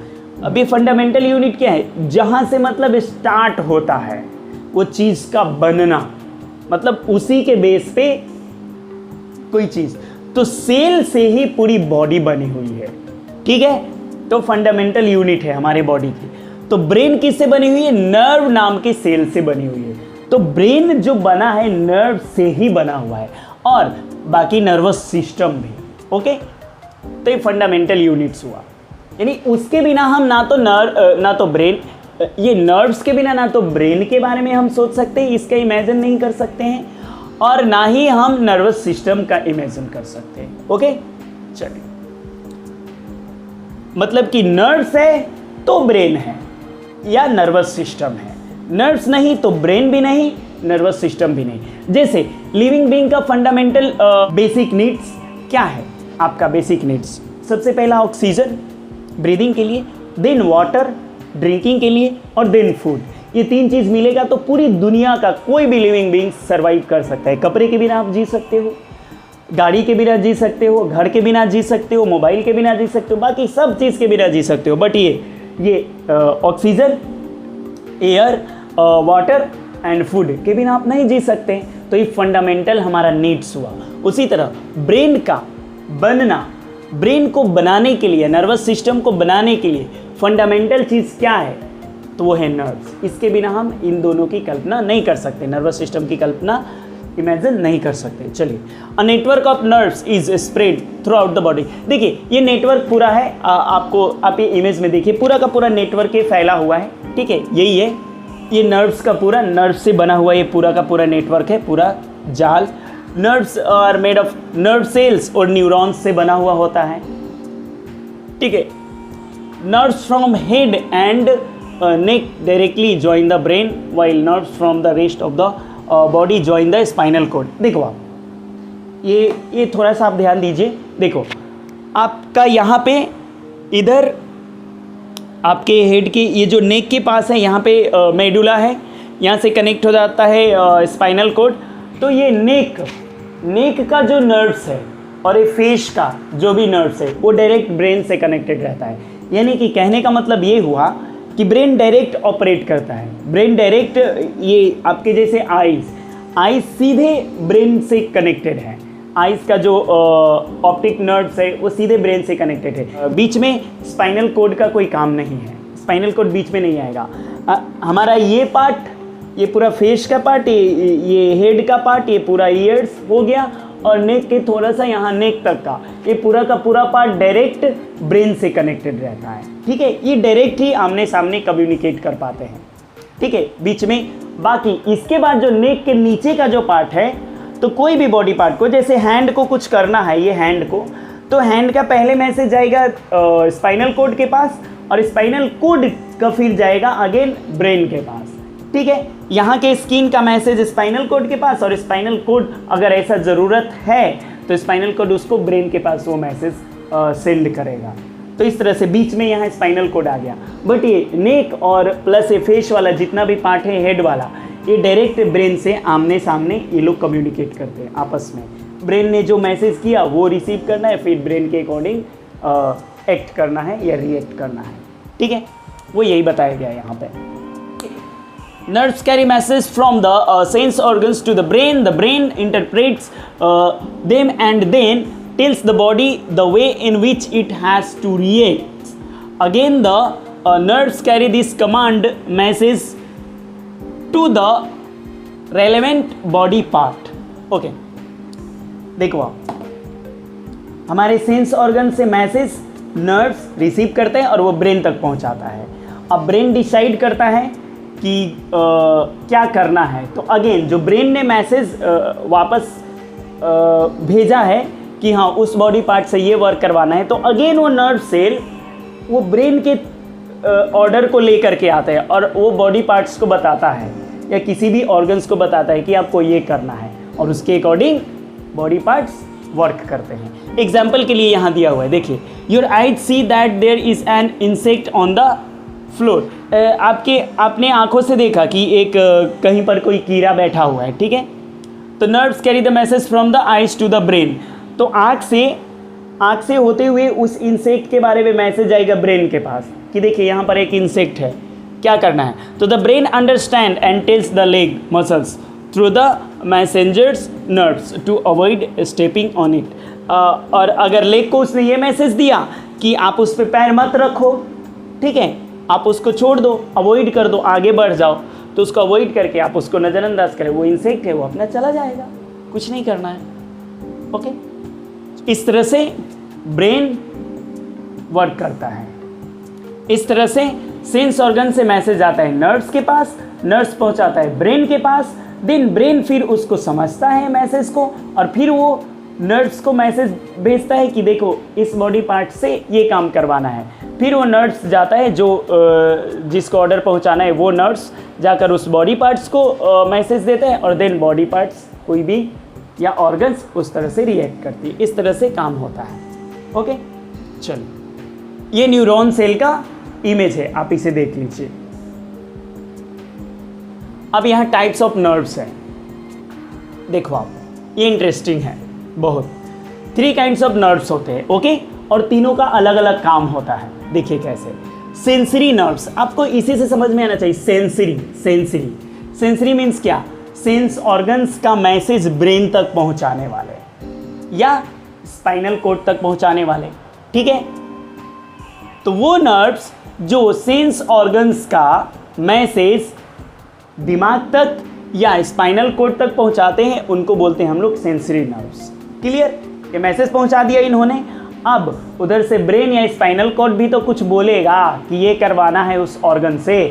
अब ये फंडामेंटल यूनिट क्या है? जहाँ से मतलब स्टार्ट होता है वो चीज़ का बनना, मतलब उसी के बेस पे कोई चीज़, तो सेल से ही पूरी बॉडी बनी हुई है, ठीक है। तो फंडामेंटल यूनिट है हमारे बॉडी की। तो ब्रेन किससे बनी हुई है? नर्व नाम के सेल से बनी हुई है। तो ब्रेन जो बना है नर्व से ही बना हुआ है, और बाकी नर्वस सिस्टम भी। ओके, तो ये फंडामेंटल यूनिट्स हुआ, यानी उसके बिना हम ना तो ब्रेन, ये नर्व्स के बिना ना तो ब्रेन के बारे में हम सोच सकते हैं, इसका इमेजिन नहीं कर सकते हैं, और ना ही हम नर्वस सिस्टम का इमेजिन कर सकते हैं। ओके, चलिए, मतलब कि नर्व्स है तो ब्रेन है या नर्वस सिस्टम है, नर्व्स नहीं तो ब्रेन भी नहीं, नर्वस सिस्टम भी नहीं। जैसे लिविंग बीइंग का फंडामेंटल बेसिक नीड्स क्या है? आपका बेसिक नीड्स सबसे पहला ऑक्सीजन ब्रीदिंग के लिए, देन वाटर ड्रिंकिंग के लिए, और देन फूड। ये तीन चीज़ मिलेगा तो पूरी दुनिया का कोई भी लिविंग बीइंग सर्वाइव कर सकता है। कपड़े के बिना आप जी सकते हो, गाड़ी के बिना जी सकते हो, घर के बिना जी सकते हो, मोबाइल के बिना जी सकते हो, बाकी सब चीज़ के बिना जी सकते हो, बट ये oxygen, air, water and food के बिना आप नहीं जी सकते। तो ये फंडामेंटल हमारा नीड्स हुआ। उसी तरह ब्रेन का बनना, ब्रेन को बनाने के लिए, नर्वस सिस्टम को बनाने के लिए फंडामेंटल चीज़ क्या है? तो वो है नर्व्स। इसके बिना हम इन दोनों की कल्पना नहीं कर सकते, नर्वस सिस्टम की कल्पना इमेजिन नहीं कर सकते। चलिए, a network of nerves is spread through out the body. देखिए, ये नेटवर्क पूरा है, आप ये इमेज में देखिए, पूरा का पूरा नेटवर्क ये फैला हुआ है, ठीक है, यही है, ये नर्व्स का पूरा, नर्व से बना हुआ ये पूरा का पूरा नेटवर्क है, पूरा जाल। Nerves are made of nerve cells और न्यूरॉन्स से बना हुआ होता है, ठीक है। Nerves from head and neck directly join the brain, while nerves from the rest of the body join the spinal cord. देखो आप, ये थोड़ा सा आप ध्यान दीजिए। देखो, आपका यहाँ पे इधर आपके हेड के ये जो नेक के पास है, यहाँ पे मेडुला है, यहाँ से कनेक्ट हो जाता है स्पाइनल कॉर्ड। तो ये नेक का जो नर्व्स है और ये फेस का जो भी नर्व्स है वो डायरेक्ट ब्रेन से कनेक्टेड रहता है। यानी कि कहने का मतलब ये हुआ कि ब्रेन डायरेक्ट ऑपरेट करता है, ब्रेन डायरेक्ट, ये आपके जैसे आइज़ सीधे ब्रेन से कनेक्टेड है, आइज़ का जो ऑप्टिक नर्व्स है वो सीधे ब्रेन से कनेक्टेड है। बीच में स्पाइनल कोड का कोई काम नहीं है, स्पाइनल कोड बीच में नहीं आएगा। हमारा ये पार्ट, ये पूरा फेस का पार्ट, ये हेड का पार्ट, ये पूरा ईयर्स हो गया, और नेक के थोड़ा सा यहाँ नेक तक का ये पूरा का पूरा पार्ट डायरेक्ट ब्रेन से कनेक्टेड रहता है, ठीक है। ये डायरेक्ट ही आमने सामने कम्युनिकेट कर पाते हैं, ठीक है, बीच में। बाकी इसके बाद जो नेक के नीचे का जो पार्ट है, तो कोई भी बॉडी पार्ट को, जैसे हैंड को कुछ करना है, ये हैंड को, तो हैंड का पहले मैसेज जाएगा स्पाइनल कोड के पास, और स्पाइनल कोड का फिर जाएगा अगेन ब्रेन के पास, ठीक है। यहाँ के स्किन का मैसेज स्पाइनल कोड के पास, और स्पाइनल कोड अगर ऐसा ज़रूरत है तो स्पाइनल कोड उसको ब्रेन के पास वो मैसेज सेंड करेगा। तो इस तरह से बीच में यहाँ स्पाइनल कोड आ गया। बट ये नेक और प्लस ये फेस वाला जितना भी पार्ट है हेड वाला, ये डायरेक्ट ब्रेन से आमने सामने ये लोग कम्युनिकेट करते हैं आपस में। ब्रेन ने जो मैसेज किया वो रिसीव करना है, फिर ब्रेन के अकॉर्डिंग एक्ट करना है या रिएक्ट करना है, ठीक है। वो यही बताया गया यहाँ पे। Nerves carry messages from the sense organs to the brain. The brain interprets them and then tells the body the way in which it has to react. Again, the nerves carry this command message to the relevant body part. Okay. देखो आप, हमारे sense organ से message nerves receive करते हैं और वो brain तक पहुंचाता है। अब ब्रेन डिसाइड करता है कि क्या करना है। तो अगेन जो ब्रेन ने मैसेज वापस भेजा है कि हाँ उस बॉडी पार्ट से ये वर्क करवाना है, तो अगेन वो नर्व सेल वो ब्रेन के ऑर्डर को लेकर के आता है और वो बॉडी पार्ट्स को बताता है या किसी भी ऑर्गन्स को बताता है कि आपको ये करना है, और उसके अकॉर्डिंग बॉडी पार्ट्स वर्क करते हैं। एग्जाम्पल के लिए यहाँ दिया हुआ है, देखिए, your eyes see that there is an insect on the floor. आपने आंखों से देखा कि एक कहीं पर कोई कीड़ा बैठा हुआ है, ठीक है। तो nerves carry the message from the eyes to the brain. तो आँख से होते हुए उस इंसेक्ट के बारे में मैसेज आएगा ब्रेन के पास कि देखिए यहाँ पर एक इंसेक्ट है, क्या करना है। तो the brain understand and tells the leg muscles through the messengers nerves to avoid stepping on it. और अगर लेग को उसने ये मैसेज दिया कि आप उस पर पैर मत रखो, ठीक है, आप उसको छोड़ दो, अवॉइड कर दो, आगे बढ़ जाओ, तो उसको अवॉइड करके आप उसको नज़रअंदाज करें, वो इंसेक्ट है वो अपना चला जाएगा, कुछ नहीं करना है। ओके, इस तरह से ब्रेन वर्क करता है। इस तरह से सेंस ऑर्गन से मैसेज आता है नर्व्स के पास, नर्व्स पहुंचाता है ब्रेन के पास, देन ब्रेन फिर उसको समझता है मैसेज को, और फिर वो नर्व्स को मैसेज भेजता है कि देखो इस बॉडी पार्ट से ये काम करवाना है। फिर वो नर्व्स जाता है जो जिसको ऑर्डर पहुंचाना है, वो नर्व्स जाकर उस बॉडी पार्ट्स को मैसेज देता है, और देन बॉडी पार्ट्स कोई भी या ऑर्गन्स उस तरह से रिएक्ट करती है। इस तरह से काम होता है। ओके, चलो ये न्यूरॉन सेल का इमेज है, आप इसे देख लीजिए। अब यहाँ टाइप्स ऑफ नर्व्स हैं, देखो आप, ये इंटरेस्टिंग है बहुत। 3 काइंड्स ऑफ नर्व्स होते हैं। ओके, और तीनों का अलग अलग काम होता है। देखिए कैसे। सेंसरी नर्व्स, आपको इसी से समझ में आना चाहिए। सेंसरी मीन्स क्या? सेंस ऑर्गन्स का मैसेज ब्रेन तक पहुंचाने वाले या स्पाइनल कॉर्ड तक पहुंचाने वाले। ठीक है, तो वो नर्व्स जो सेंस ऑर्गन्स का मैसेज दिमाग तक या स्पाइनल कॉर्ड तक पहुंचाते हैं, उनको बोलते हैं हम लोग सेंसरी नर्व्स। क्लियर? ये मैसेज पहुंचा दिया इन्होंने, अब उधर से ब्रेन या स्पाइनल कॉर्ड भी तो कुछ बोलेगा कि ये करवाना है उस ऑर्गन से।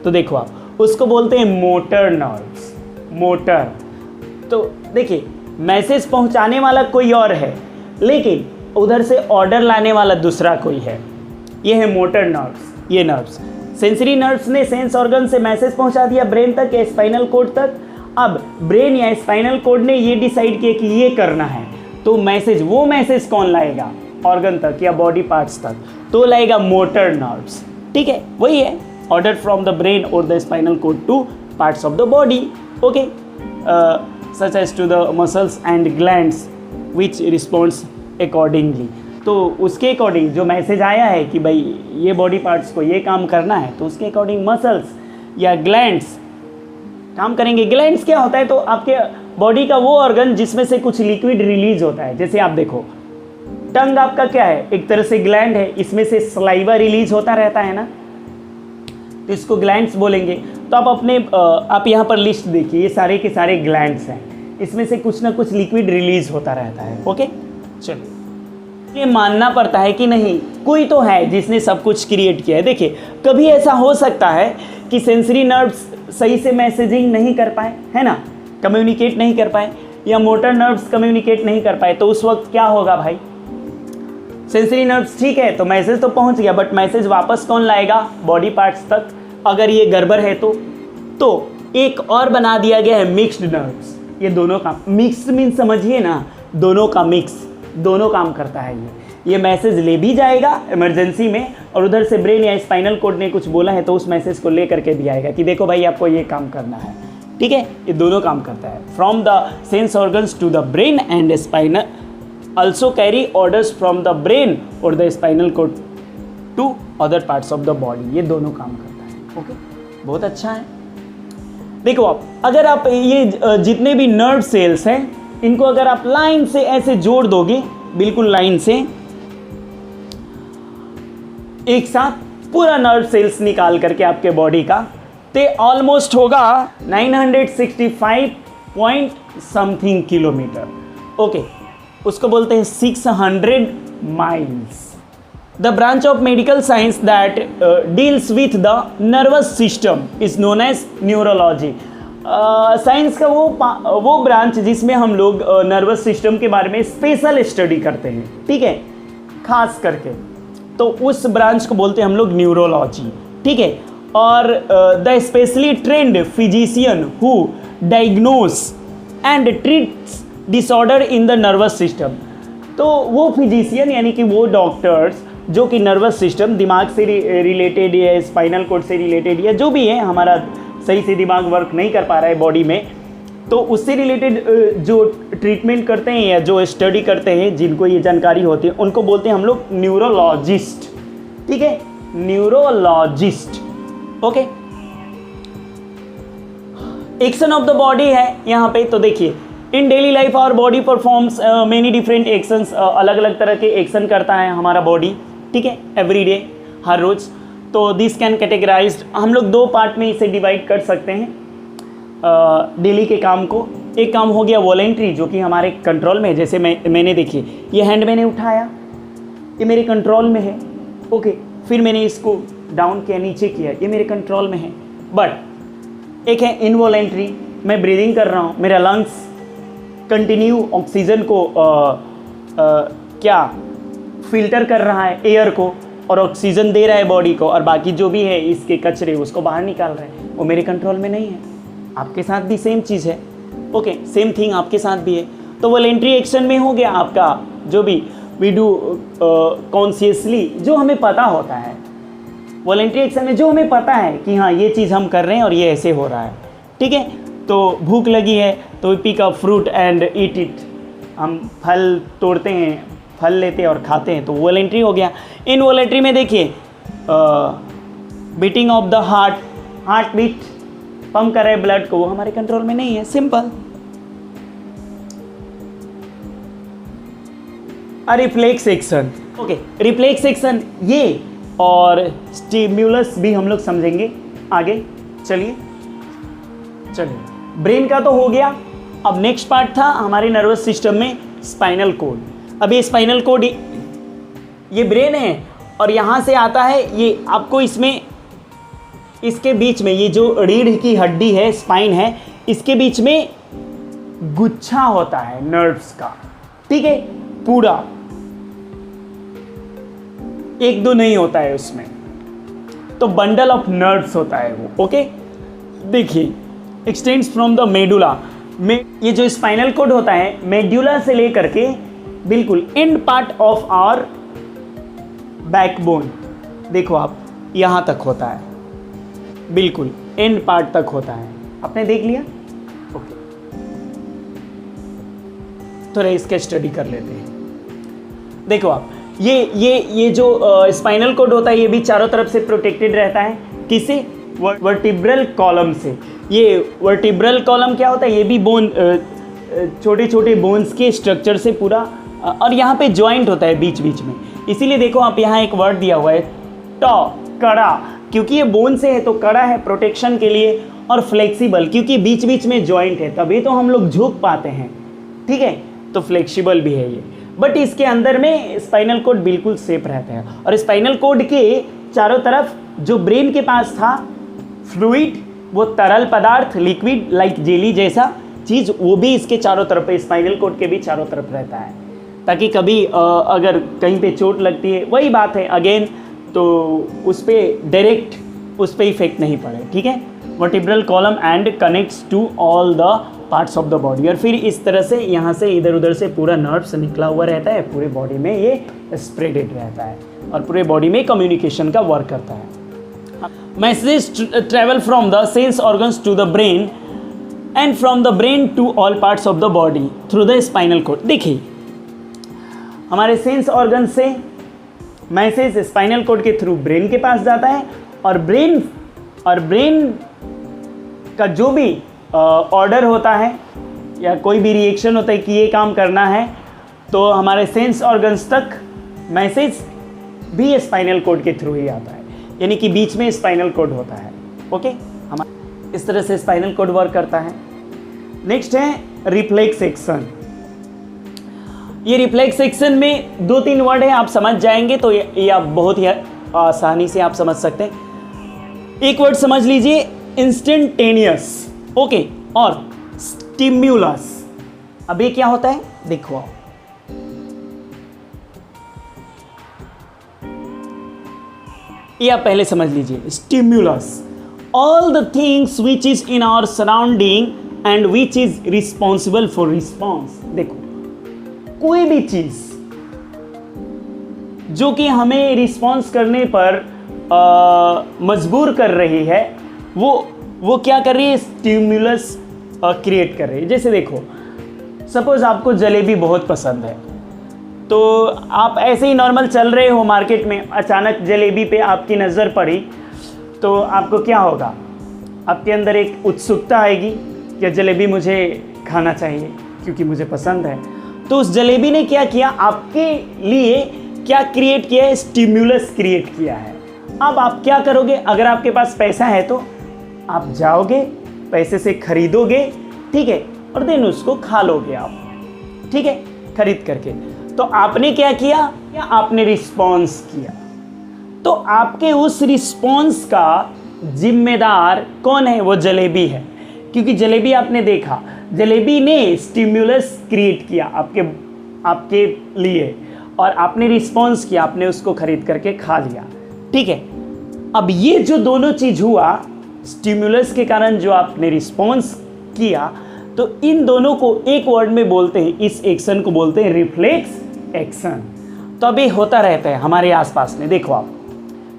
तो देखो आप, उसको बोलते हैं मोटर नर्व्स। मोटर, तो देखिए मैसेज पहुंचाने वाला कोई और है, लेकिन उधर से ऑर्डर लाने वाला दूसरा कोई है। ये है मोटर नर्व्स। ये नर्व्स, सेंसरी नर्व्स ने सेंस ऑर्गन से मैसेज पहुंचा दिया ब्रेन तक या स्पाइनल कॉर्ड तक। अब ब्रेन या स्पाइनल कॉर्ड ने ये डिसाइड किया कि ये करना है, तो मैसेज, वो मैसेज कौन लाएगा ऑर्गन तक या बॉडी पार्ट्स तक? तो लाएगा मोटर नर्व्स। ठीक है, वही है, ऑर्डर फ्रॉम द ब्रेन और the spinal cord to parts of the body. Okay, such as to the muscles and glands which responds accordingly. तो उसके अकॉर्डिंग जो मैसेज आया है कि भाई ये बॉडी पार्ट्स को ये काम करना है, तो उसके अकॉर्डिंग मसल्स या ग्लैंड्स काम करेंगे। ग्लैंड्स क्या होता है? तो आपके बॉडी का वो ऑर्गन जिसमें से कुछ लिक्विड रिलीज होता है। जैसे आप देखो, टंग आपका क्या है? एक तरह से ग्लैंड है, इसमें से सलाइवा रिलीज होता रहता है ना, तो इसको ग्लैंड्स बोलेंगे। तो आप अपने आप यहाँ पर लिस्ट देखिए, ये सारे के सारे ग्लैंड्स हैं, इसमें से कुछ ना कुछ लिक्विड रिलीज होता रहता है। ओके, चलो, ये मानना पड़ता है कि नहीं कोई तो है जिसने सब कुछ क्रिएट किया है। देखिए, कभी ऐसा हो सकता है कि सेंसरी नर्व्स सही से मैसेजिंग नहीं कर पाए, है ना, कम्युनिकेट नहीं कर पाए, या मोटर नर्व्स कम्युनिकेट नहीं कर पाए, तो उस वक्त क्या होगा भाई? सेंसरी नर्व्स ठीक है, तो मैसेज तो पहुंच गया, बट मैसेज वापस कौन लाएगा बॉडी पार्ट्स तक? अगर ये गड़बड़ है तो एक और बना दिया गया है मिक्स्ड नर्व्स। ये दोनों का मिक्स मीन समझिए ना, दोनों का मिक्स, दोनों काम करता है। ये मैसेज ले भी जाएगा इमरजेंसी में, और उधर से ब्रेन या स्पाइनल कॉर्ड ने कुछ बोला है तो उस मैसेज को ले करके भी आएगा कि देखो भाई आपको ये काम करना है। ठीक है, ये दोनों काम करता है। From the sense organs to the brain and spinal also carry orders from the brain or the spinal cord to other parts of the body। ये दोनों काम करता है। ओके, बहुत अच्छा है। देखो आप, अगर आप ये जितने भी नर्व सेल्स हैं, इनको अगर आप लाइन से ऐसे जोड़ दोगे, बिल्कुल लाइन से एक साथ पूरा नर्व सेल्स निकाल करके आपके बॉडी का, ते ऑलमोस्ट होगा 965 पॉइंट समथिंग किलोमीटर। ओके, उसको बोलते हैं 600 miles. The branch of medical science that deals with the nervous system is known as neurology. Science का वो ब्रांच जिसमें हम लोग नर्वस सिस्टम के बारे में स्पेशल स्टडी करते हैं, ठीक है, खास करके, तो उस ब्रांच को बोलते हैं हम लोग न्यूरोलॉजी। ठीक है, और the specially trend physician who diagnose and treats disorder in the nervous system. तो वो फिजिशियन यानी कि वो डॉक्टर्स जो कि नर्वस सिस्टम, दिमाग से रिलेटेड या स्पाइनल कॉर्ड से रिलेटेड या जो भी है, हमारा सही से दिमाग वर्क नहीं कर पा रहा है बॉडी में, तो उससे रिलेटेड जो ट्रीटमेंट करते हैं या जो स्टडी करते हैं, जिनको ये जानकारी होती है, उनको बोलते हैं हम लोग न्यूरोलॉजिस्ट। ठीक है, neurologist. Okay, action of the body है यहाँ पे। तो देखिए, in daily life our body performs many different actions. अलग अलग तरह के एक्शन करता है हमारा बॉडी। ठीक है, एवरी डे, हर रोज़। तो दिस कैन कैटेगराइज्ड, हम लोग दो पार्ट में इसे डिवाइड कर सकते हैं डेली के काम को। एक काम हो गया वॉलेंट्री, जो कि हमारे कंट्रोल में है। जैसे मैंने देखिए ये हैंड मैंने उठाया, ये मेरे कंट्रोल में है, ओके। फिर मैंने इसको डाउन किया, नीचे किया, ये मेरे कंट्रोल में है। बट एक है इनवॉलेंट्री, मैं ब्रीदिंग कर रहा हूँ, मेरा लंग्स कंटिन्यू ऑक्सीजन को क्या फिल्टर कर रहा है एयर को, और ऑक्सीजन दे रहा है बॉडी को, और बाकी जो भी है इसके कचरे उसको बाहर निकाल रहा है, वो मेरे कंट्रोल में नहीं है। आपके साथ भी सेम चीज़ है, ओके, सेम थिंग आपके साथ भी है। तो वॉलेंट्री एक्शन में हो गया आपका जो भी वी डू कॉन्शियसली, जो हमें पता होता है। वॉलेंट्री एक्शन में जो हमें पता है कि हाँ ये चीज़ हम कर रहे हैं और ये ऐसे हो रहा है, ठीक है। तो भूख लगी है तो we pick up fruit and eat it, हम फल तोड़ते हैं, फल लेते हैं और खाते हैं, तो वॉलेंट्री हो गया। इनवॉलेंट्री में देखिए beating of the heart beat, pump कर रहे ब्लड को, वो हमारे कंट्रोल में नहीं है, simple. Reflex action, okay, reflex action ये, और स्टिम्युलस भी हम लोग समझेंगे आगे। चलिए ब्रेन का तो हो गया। अब नेक्स्ट पार्ट था हमारे नर्वस सिस्टम में स्पाइनल कोड। अब ये स्पाइनल कोड ये ब्रेन है, और यहाँ से आता है ये आपको, इसमें इसके बीच में ये जो रीढ़ की हड्डी है, स्पाइन है, इसके बीच में गुच्छा होता है नर्व्स का, ठीक है, पूरा, एक दो नहीं होता है उसमें, तो बंडल ऑफ नर्व्स होता है वो, ओके। देखिए एक्सटेंड्स फ्रॉम द मेडुला में, ये जो स्पाइनल कोड होता है मेडुला से लेकर के बिल्कुल end part of our backbone, देखो आप यहाँ तक होता है, बिल्कुल एंड पार्ट तक होता है। आपने देख लिया, ओके। थोड़ा इसका स्टडी कर लेते हैं। देखो आप ये जो स्पाइनल कोड होता है ये भी चारों तरफ से प्रोटेक्टेड रहता है, किससे? वर्टिब्रल कॉलम से। ये वर्टिब्रल कॉलम क्या होता है? ये भी बोन, छोटे छोटे बोन्स के स्ट्रक्चर से पूरा, और यहाँ पे जॉइंट होता है बीच बीच में। इसीलिए देखो आप यहाँ एक वर्ड दिया हुआ है टॉ, कड़ा, क्योंकि ये बोन से है तो कड़ा है प्रोटेक्शन के लिए, और फ्लेक्सिबल क्योंकि बीच बीच में जॉइंट है, तभी तो हम लोग झुक पाते हैं, ठीक है, तो फ्लेक्सिबल भी है ये। बट इसके अंदर में स्पाइनल कोड बिल्कुल सेफ रहता है, और स्पाइनल कोड के चारों तरफ जो ब्रेन के पास था फ्लूइड, वो तरल पदार्थ, लिक्विड लाइक जेली जैसा चीज़, वो भी इसके चारों तरफ, स्पाइनल कोड के भी चारों तरफ रहता है, ताकि कभी अगर कहीं पे चोट लगती है, वही बात है अगेन, तो उस पर डायरेक्ट उस पर इफेक्ट नहीं पड़े, ठीक है। Vertebral column and connects to all the parts of the body, और फिर इस तरह से यहाँ से इधर उधर से पूरा नर्व्स निकला हुआ रहता है, पूरे बॉडी में ये स्प्रेडेड रहता है, और पूरे बॉडी में कम्युनिकेशन का वर्क करता है। Message travel from the sense organs to the brain and from the brain to all parts of the body through the spinal cord. देखिए हमारे सेंस ऑर्गन से मैसेज स्पाइनल कोड के through brain के पास जाता है, और ब्रेन का जो भी ऑर्डर होता है या कोई भी रिएक्शन होता है कि ये काम करना है, तो हमारे सेंस ऑर्गन्स तक मैसेज भी स्पाइनल कोड के थ्रू ही आता है, यानी कि बीच में स्पाइनल कोड होता है, ओके। हमारा इस तरह से स्पाइनल कोड वर्क करता है। नेक्स्ट है रिफ्लेक्स एक्शन। ये रिफ्लेक्स एक्शन में 2-3 वर्ड है, आप समझ जाएंगे तो ये आप बहुत ही आसानी से आप समझ सकते हैं। एक वर्ड समझ लीजिए इंस्टेंटेनियस, ओके, और स्टिम्युलस। अब ये क्या होता है देखो आप, ये आप पहले समझ लीजिए। Stimulus, all the things which is in our surrounding and which is responsible for response. देखो कोई भी चीज जो कि हमें रिस्पॉन्स करने पर मजबूर कर रही है, वो क्या कर रही है? स्टिम्युलस क्रिएट कर रही है। जैसे देखो सपोज आपको जलेबी बहुत पसंद है, तो आप ऐसे ही नॉर्मल चल रहे हो मार्केट में, अचानक जलेबी पे आपकी नज़र पड़ी, तो आपको क्या होगा? आपके अंदर एक उत्सुकता आएगी कि जलेबी मुझे खाना चाहिए क्योंकि मुझे पसंद है। तो उस जलेबी ने क्या किया? आपके लिए क्या क्रिएट किया है? स्टिम्युलस क्रिएट किया है। अब आप क्या करोगे, अगर आपके पास पैसा है तो आप जाओगे, पैसे से खरीदोगे, ठीक है, और देन उसको खा लोगे आप, ठीक है, खरीद करके। तो आपने क्या किया, या आपने रिस्पॉन्स किया। तो आपके उस रिस्पॉन्स का जिम्मेदार कौन है, वो जलेबी है। क्योंकि जलेबी आपने देखा, जलेबी ने स्टिम्युलस क्रिएट किया आपके लिए, और आपने रिस्पॉन्स किया, आपने उसको खरीद करके खा लिया, ठीक है। अब ये जो दोनों चीज हुआ, स्टिम्युलस के कारण जो आपने रिस्पॉन्स किया, तो इन दोनों को एक वर्ड में बोलते हैं, इस एक्शन को बोलते हैं रिफ्लेक्स एक्शन। तो अब ये होता रहता है हमारे आसपास में। देखो आप,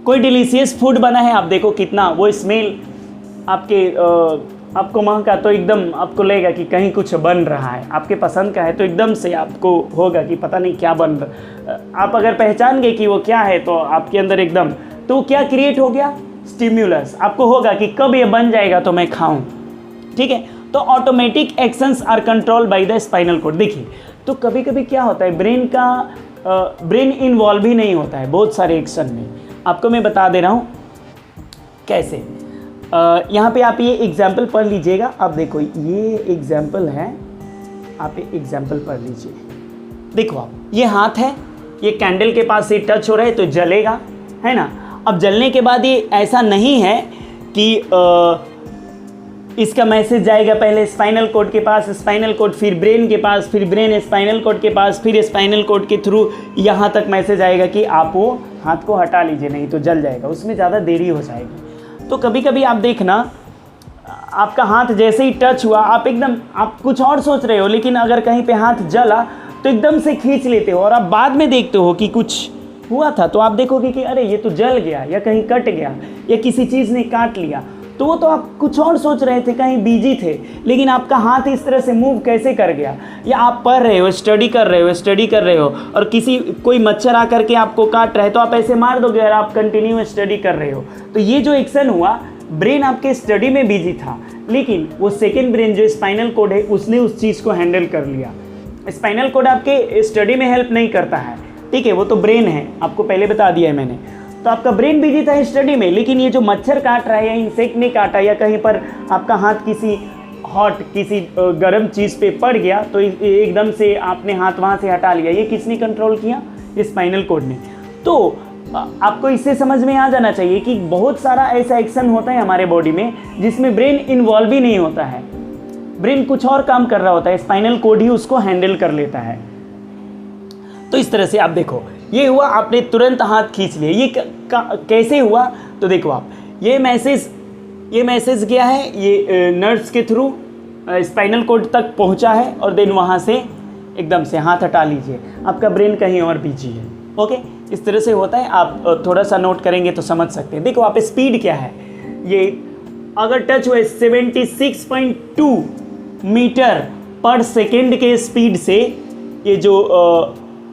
कोई डिलीशियस फूड बना है, आप देखो कितना वो स्मेल आपको महका, तो एकदम आपको लगेगा कि कहीं कुछ बन रहा है, आपके पसंद का है, तो एकदम से आपको होगा कि पता नहीं क्या बन रहा। आप अगर पहचान गए कि वो क्या है, तो आपके अंदर एकदम, तो क्या क्रिएट हो गया, स्टिम्युलस। आपको होगा कि कब ये बन जाएगा तो मैं खाऊं, ठीक है। तो automatic actions are control by the spinal cord. देखिए, तो कभी कभी क्या होता है, ब्रेन इन्वॉल्व ही नहीं होता है बहुत सारे एक्शन में। आपको मैं बता दे रहा हूँ कैसे। यहाँ पे आप ये एग्जाम्पल पढ़ लीजिएगा। अब देखो, ये एग्जाम्पल है, आप ये एग्जाम्पल पढ़ लीजिए। देखो आप, ये हाथ है, ये कैंडल के पास से टच हो रहा है तो जलेगा, है ना। अब जलने के बाद ये ऐसा नहीं है कि इसका मैसेज जाएगा पहले स्पाइनल कॉर्ड के पास, स्पाइनल कॉर्ड फिर ब्रेन के पास, फिर ब्रेन स्पाइनल कॉर्ड के पास, फिर स्पाइनल कॉर्ड के थ्रू यहाँ तक मैसेज आएगा कि आप वो हाथ को हटा लीजिए, नहीं तो जल जाएगा, उसमें ज़्यादा देरी हो जाएगी। तो कभी कभी आप देखना, आपका हाथ जैसे ही टच हुआ, आप कुछ और सोच रहे हो, लेकिन अगर कहीं पे हाथ जला तो एकदम से खींच लेते हो, और आप बाद में देखते हो कि कुछ हुआ था, तो आप देखोगे कि अरे ये तो जल गया, या कहीं कट गया, या किसी चीज़ ने काट लिया। तो वो तो आप कुछ और सोच रहे थे, कहीं बिजी थे, लेकिन आपका हाथ इस तरह से मूव कैसे कर गया। या आप पढ़ रहे हो, स्टडी कर रहे हो, और कोई मच्छर आकर के आपको काट रहा है, तो आप ऐसे मार दोगे और आप कंटिन्यू स्टडी कर रहे हो। तो ये जो एक्शन हुआ, ब्रेन आपके स्टडी में बिजी था, लेकिन वो सेकेंड ब्रेन जो स्पाइनल कॉर्ड है, उसने उस चीज़ को हैंडल कर लिया। स्पाइनल कॉर्ड आपके स्टडी में हेल्प नहीं करता है, ठीक है, वो तो ब्रेन है, आपको पहले बता दिया है मैंने। तो आपका ब्रेन बिजी था स्टडी में, लेकिन ये जो मच्छर काट रहा है, या इंसेक्ट ने काटा, या कहीं पर आपका हाथ किसी गर्म चीज़ पे पड़ गया, तो एकदम से आपने हाथ वहाँ से हटा लिया। ये किसने कंट्रोल किया, स्पाइनल कॉर्ड ने। तो आपको इससे समझ में आ जाना चाहिए कि बहुत सारा ऐसा एक्शन होता है हमारे बॉडी में जिसमें ब्रेन इन्वॉल्व ही नहीं होता है, ब्रेन कुछ और काम कर रहा होता है, स्पाइनल कॉर्ड ही उसको हैंडल कर लेता है। तो इस तरह से आप देखो, ये हुआ, आपने तुरंत हाथ खींच लिए। ये कैसे हुआ, तो देखो आप, ये मैसेज गया है, ये नर्व्स के थ्रू स्पाइनल कॉर्ड तक पहुंचा है, और देन वहां से एकदम से हाथ हटा लीजिए, आपका ब्रेन कहीं और बिजी है। ओके, इस तरह से होता है। आप थोड़ा सा नोट करेंगे तो समझ सकते हैं। देखो आप, स्पीड क्या है, ये अगर टच हुए 76.2 मीटर पर सेकेंड के स्पीड से, ये जो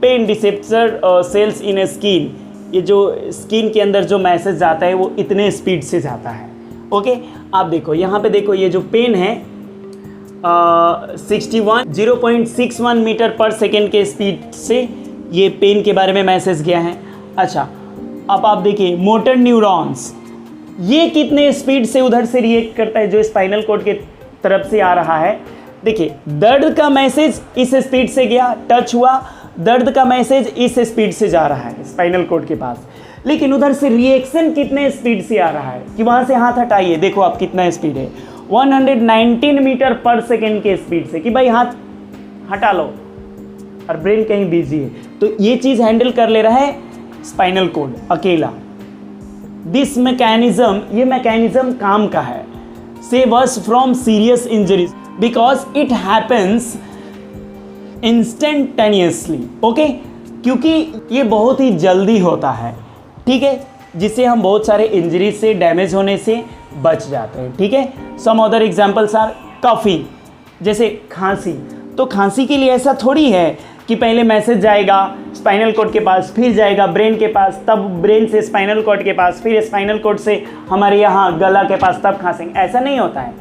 पेन रिसेप्टर सेल्स इन स्किन, ये जो स्किन के अंदर जो मैसेज जाता है, वो इतने स्पीड से जाता है। ओके, आप देखो यहाँ पे, देखो ये जो पेन है 0.61 मीटर पर सेकेंड के स्पीड से ये पेन के बारे में मैसेज गया है। अच्छा, अब आप देखिए मोटर न्यूरॉन्स, ये कितने स्पीड से उधर से रिएक्ट करता है, जो स्पाइनल कॉर्ड के तरफ से आ रहा है। देखिए, दर्द का मैसेज इस स्पीड से गया, टच हुआ, दर्द का मैसेज इस स्पीड से जा रहा है स्पाइनल कॉर्ड के पास, लेकिन उधर से रिएक्शन कितने स्पीड से आ रहा है कि वहां से हाथ हटाइए। देखो आप कितना स्पीड है, 119 मीटर पर सेकेंड के स्पीड से, कि भाई हाथ हटा लो, और ब्रेन कहीं बिजी है। तो ये चीज हैंडल कर ले रहा है स्पाइनल कॉर्ड अकेला। दिस मैकेनिज्म, ये मैकेनिज्म काम का है, save us from serious injuries because it happens instantaneously. Okay, क्योंकि ये बहुत ही जल्दी होता है, ठीक है, जिससे हम बहुत सारे इंजरी से, डैमेज होने से बच जाते हैं। ठीक है, some other examples are coughing, जैसे खांसी। तो खांसी के लिए ऐसा थोड़ी है कि पहले मैसेज जाएगा स्पाइनल कॉर्ड के पास, फिर जाएगा ब्रेन के पास, तब ब्रेन से स्पाइनल कॉर्ड के पास, फिर स्पाइनल कॉर्ड से हमारे यहाँ गला के पास, तब खांसेंगे। ऐसा नहीं होता है,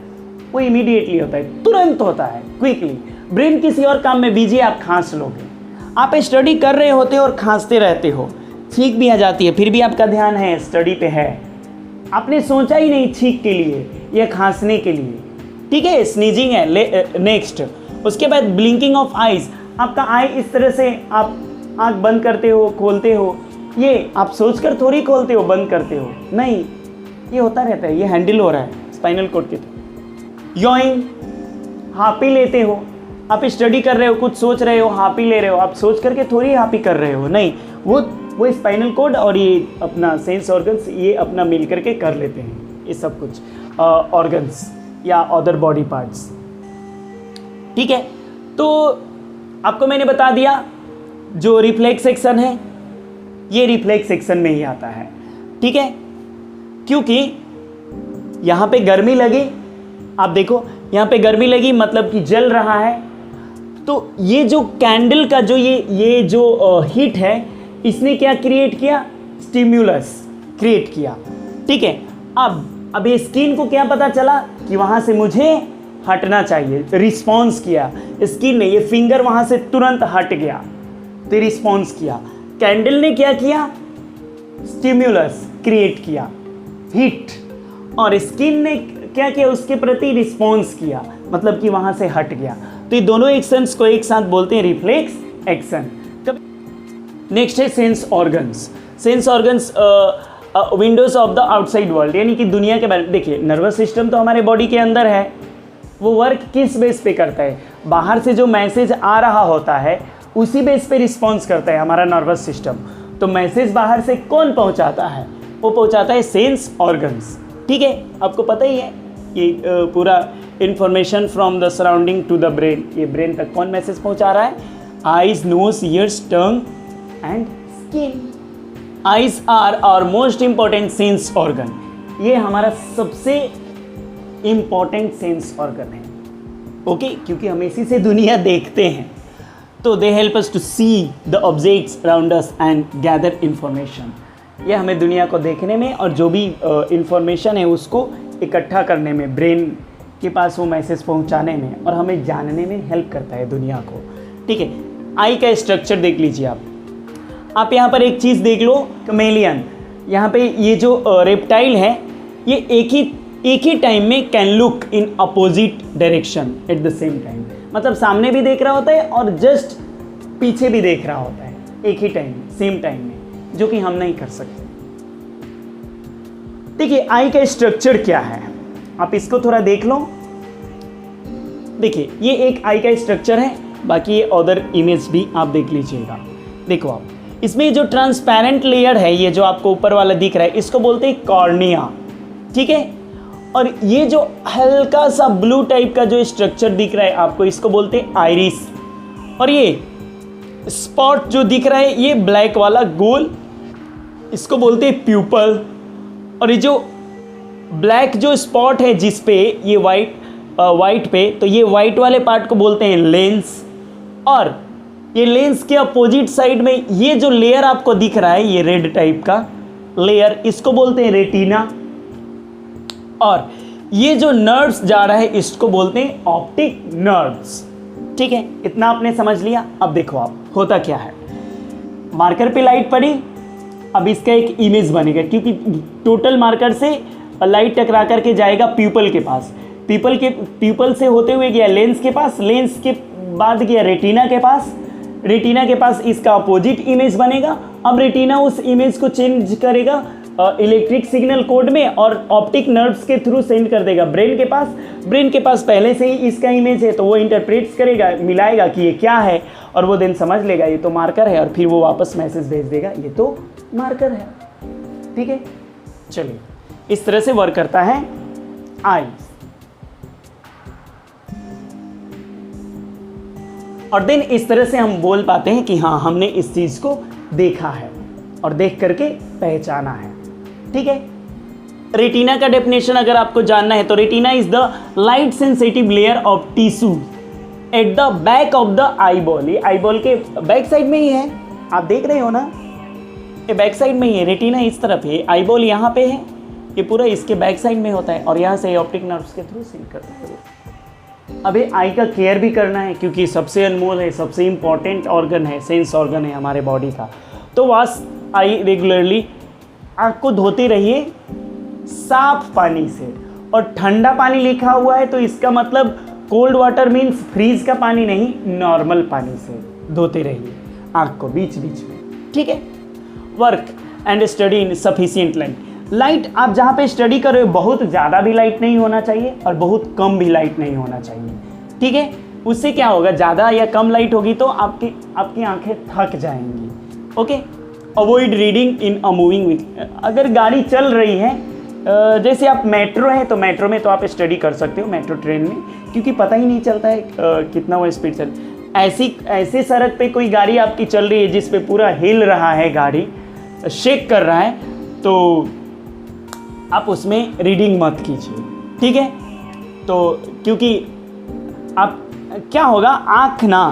वो इमीडिएटली होता है, तुरंत होता है, क्विकली। ब्रेन किसी और काम में बिजी, आप खांस लोगे। आप स्टडी कर रहे होते हो और खांसते रहते हो, छींक भी आ जाती है, फिर भी आपका ध्यान है स्टडी पे है, आपने सोचा ही नहीं छींक के लिए या खांसने के लिए, ठीक है, स्नीजिंग है। नेक्स्ट उसके बाद ब्लिंकिंग ऑफ आईज, आपका आई इस तरह से आप आंख बंद करते हो खोलते हो, ये आप सोचकर थोड़ी खोलते हो बंद करते हो, नहीं, ये होता रहता है, ये हैंडल हो रहा है स्पाइनल कॉर्ड के थ्रू। यॉइंग, हापी लेते हो, आप स्टडी कर रहे हो, कुछ सोच रहे हो, हापी ले रहे हो, आप सोच करके थोड़ी हापी कर रहे हो, नहीं, वो स्पाइनल कॉर्ड और ये अपना सेंस ऑर्गन्स ये अपना मिल करके कर लेते हैं ये सब कुछ ऑर्गन्स या अदर बॉडी पार्ट्स, ठीक है। तो आपको मैंने बता दिया जो रिफ्लेक्स एक्शन है ये रिफ्लेक्स एक्शन में ही आता है, ठीक है, क्योंकि यहाँ पे गर्मी लगी, आप देखो यहाँ पे गर्मी लगी मतलब कि जल रहा है, तो ये जो कैंडल का जो ये जो हीट है इसने क्या क्रिएट किया, स्टिम्युलस क्रिएट किया, ठीक है। अब ये स्किन को क्या पता चला कि वहाँ से मुझे हटना चाहिए, रिस्पॉन्स किया स्किन ने, ये फिंगर वहाँ से तुरंत हट गया तो रिस्पॉन्स किया। कैंडल ने क्या किया, स्टिम्युलस क्रिएट किया हीट, और स्किन ने क्या किया, उसके प्रति रिस्पॉन्स किया, मतलब कि वहाँ से हट गया। तो ये दोनों एक्शंस को एक साथ बोलते हैं रिफ्लेक्स एक्शन। नेक्स्ट है sense organs. Sense organs Windows of the outside world, यानी कि दुनिया के बारे में। देखिए नर्वस सिस्टम तो हमारे बॉडी के अंदर है, वो वर्क किस बेस पे करता है, बाहर से जो मैसेज आ रहा होता है उसी बेस पे रिस्पॉन्स करता है हमारा नर्वस सिस्टम। तो मैसेज बाहर से कौन पहुंचाता है, वो पहुंचाता है सेंस ऑर्गन्स, ठीक है। आपको पता ही है कि पूरा information from the surrounding to the brain, ये ब्रेन तक कौन मैसेज पहुंचा रहा है, eyes, nose, ears, tongue and skin. Eyes are our most important sense organ, ये हमारा सबसे इंपॉर्टेंट सेंस ऑर्गन है, ओके, क्योंकि हम इसी से दुनिया देखते हैं। तो they help us to see the objects around us and gather information, ये हमें दुनिया को देखने में और जो भी इंफॉर्मेशन है उसको इकट्ठा करने में, ब्रेन के पास वो मैसेज पहुंचाने में और हमें जानने में हेल्प करता है दुनिया को, ठीक है। आई का स्ट्रक्चर देख लीजिए आप यहाँ पर एक चीज़ देख लो, कैमेलियन, यहाँ पे ये जो रेप्टाइल है ये एक ही टाइम में can look in opposite direction at the same time, मतलब सामने भी देख रहा होता है और जस्ट पीछे भी देख रहा होता है एक ही टाइम सेम टाइम में, जो कि हम नहीं कर सकते। देखिए आई का स्ट्रक्चर क्या है, आप इसको थोड़ा देख लो। देखिए ये एक आई का स्ट्रक्चर है, बाकी ये अदर इमेज भी आप देख लीजिएगा। देखो आप इसमें जो ट्रांसपेरेंट लेयर है, ये जो आपको ऊपर वाला दिख रहा है, इसको बोलते हैं कॉर्निया, ठीक है। और ये जो हल्का सा ब्लू टाइप का जो स्ट्रक्चर दिख रहा है आपको, इसको बोलते हैं आइरिस। और ये स्पॉट जो दिख रहा है ये ब्लैक वाला गोल, इसको बोलते हैं प्यूपल। और ये जो ब्लैक जो स्पॉट है जिस पे ये वाइट पे, तो ये वाइट वाले पार्ट को बोलते हैं लेंस। और ये लेंस के अपोजिट साइड में ये जो लेयर आपको दिख रहा है, ये रेड टाइप का लेयर, इसको बोलते हैं रेटिना। और ये जो नर्व्स जा रहा है इसको बोलते हैं ऑप्टिक नर्व्स, ठीक है। इतना आपने समझ लिया। अब देखो आप होता क्या है, मार्कर पे लाइट पड़ी, अब इसका एक इमेज बनेगा, क्योंकि टोटल मार्कर से लाइट टकरा करके जाएगा प्यूपल के पास, प्यूपल से होते हुए गया लेंस के पास, लेंस के बाद गया रेटिना के पास, रेटिना के पास इसका अपोजिट इमेज बनेगा। अब रेटिना उस इमेज को चेंज करेगा इलेक्ट्रिक सिग्नल कोड में और ऑप्टिक नर्व्स के थ्रू सेंड कर देगा ब्रेन के पास। ब्रेन के पास पहले से ही इसका इमेज है, तो वो इंटरप्रेट करेगा, मिलाएगा कि ये क्या है, और वो देन समझ लेगा ये तो मार्कर है, और फिर वो वापस मैसेज भेज देगा ये तो मार्कर है, ठीक है। चलिए इस तरह से वर्क करता है आई। और देन इस तरह से हम बोल पाते हैं कि हाँ हमने इस चीज को देखा है और देख करके पहचाना है, ठीक है। रेटिना का डेफिनेशन अगर आपको जानना है तो retina is the light sensitive layer of tissue at the back of the eyeball. ये आईबॉल के बैक साइड में ही है, आप देख रहे हो ना, ये बैक साइड में ही है, रेटिना इस तरफ है, आईबॉल यहाँ पे है, ये पूरा इसके बैक साइड में होता है, और यहाँ से ऑप्टिक नर्व्स के थ्रू सिंक करता है। अबे आई का केयर भी करना है, क्योंकि सबसे अनमोल है, सबसे इंपॉर्टेंट ऑर्गन है, सेंस ऑर्गन है हमारे बॉडी का। तो आई रेगुलरली, आँख को धोते रहिए साफ पानी से। और ठंडा पानी लिखा हुआ है तो इसका मतलब कोल्ड वाटर मीन्स फ्रीज का पानी नहीं, नॉर्मल पानी से धोते रहिए आँख को बीच बीच में, ठीक है। Work and study in sufficient light. Light आप जहाँ पे स्टडी कर रहे हो बहुत ज़्यादा भी लाइट नहीं होना चाहिए और बहुत कम भी लाइट नहीं होना चाहिए, ठीक है। उससे क्या होगा, ज़्यादा या कम लाइट होगी तो आपकी आंखें थक जाएंगी, okay. Avoid reading in a moving vehicle. अगर गाड़ी चल रही है, जैसे आप मेट्रो है तो मेट्रो में तो आप स्टडी कर सकते हो, मेट्रो ट्रेन में, क्योंकि पता ही नहीं चलता है कितना वो स्पीड चल। ऐसी सड़क पे कोई गाड़ी आपकी चल रही है जिस पे पूरा हिल रहा है, गाड़ी शेक कर रहा है, तो आप उसमें रीडिंग मत कीजिए, ठीक है। तो क्योंकि आप क्या होगा, आँख ना,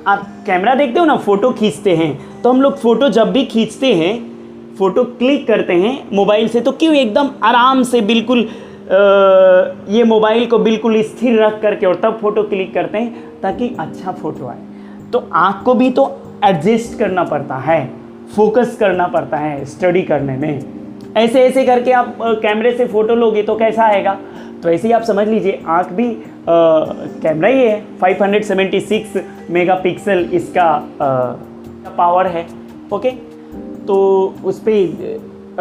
आप कैमरा देखते हो ना, फ़ोटो खींचते हैं, तो हम लोग फ़ोटो जब भी खींचते हैं, फ़ोटो क्लिक करते हैं मोबाइल से, तो क्यों एकदम आराम से बिल्कुल ये मोबाइल को बिल्कुल स्थिर रख करके और तब फ़ोटो क्लिक करते हैं ताकि अच्छा फ़ोटो आए। तो आँख को भी तो एडजस्ट करना पड़ता है, फोकस करना पड़ता है स्टडी करने में। ऐसे करके आप कैमरे से फ़ोटो लोगे तो कैसा आएगा, तो ऐसे ही आप समझ लीजिए आँख भी कैमरा ही है। 576 मेगापिक्सल इसका पावर है, ओके। तो उस पर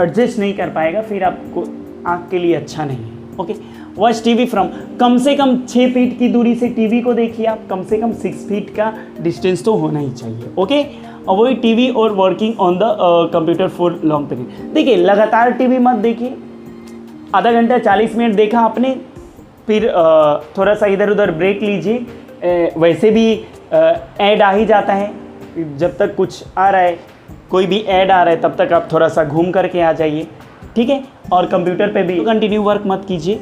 एडजस्ट नहीं कर पाएगा, फिर आपको आँख के लिए अच्छा नहीं है, ओके। वॉच टीवी फ्रॉम, कम से कम 6 फीट की दूरी से टीवी को देखिए आप, कम से कम 6 फीट का डिस्टेंस तो होना ही चाहिए, ओके। अवॉइड टीवी और working on the computer for long period. देखिए लगातार टीवी मत देखिए, आधा घंटा 40 मिनट देखा आपने, फिर थोड़ा सा इधर उधर ब्रेक लीजिए। वैसे भी ऐड आ ही जाता है, जब तक कुछ आ रहा है, कोई भी ऐड आ रहा है, तब तक आप थोड़ा सा घूम करके आ जाइए, ठीक है। और कंप्यूटर पे भी कंटिन्यू वर्क मत कीजिए।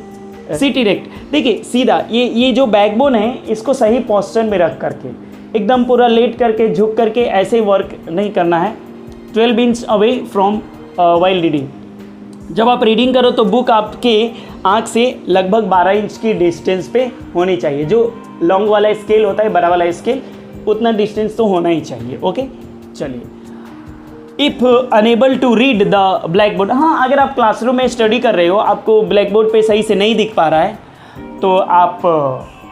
सिट इरेक्ट, देखिए सीधा, ये जो बैकबोन है इसको सही पोस्चर में रख करके, एकदम पूरा लेट करके झुक करके ऐसे वर्क नहीं करना है। 12 inch away from while reading, जब आप रीडिंग करो तो बुक आपके आँख से लगभग 12 इंच की डिस्टेंस पे होनी चाहिए। जो लॉन्ग वाला स्केल होता है, बड़ा वाला स्केल, उतना डिस्टेंस तो होना ही चाहिए, ओके। चलिए, if unable to read the blackboard, हाँ अगर आप क्लासरूम में स्टडी कर रहे हो, आपको ब्लैक बोर्ड पे सही से नहीं दिख पा रहा है, तो आप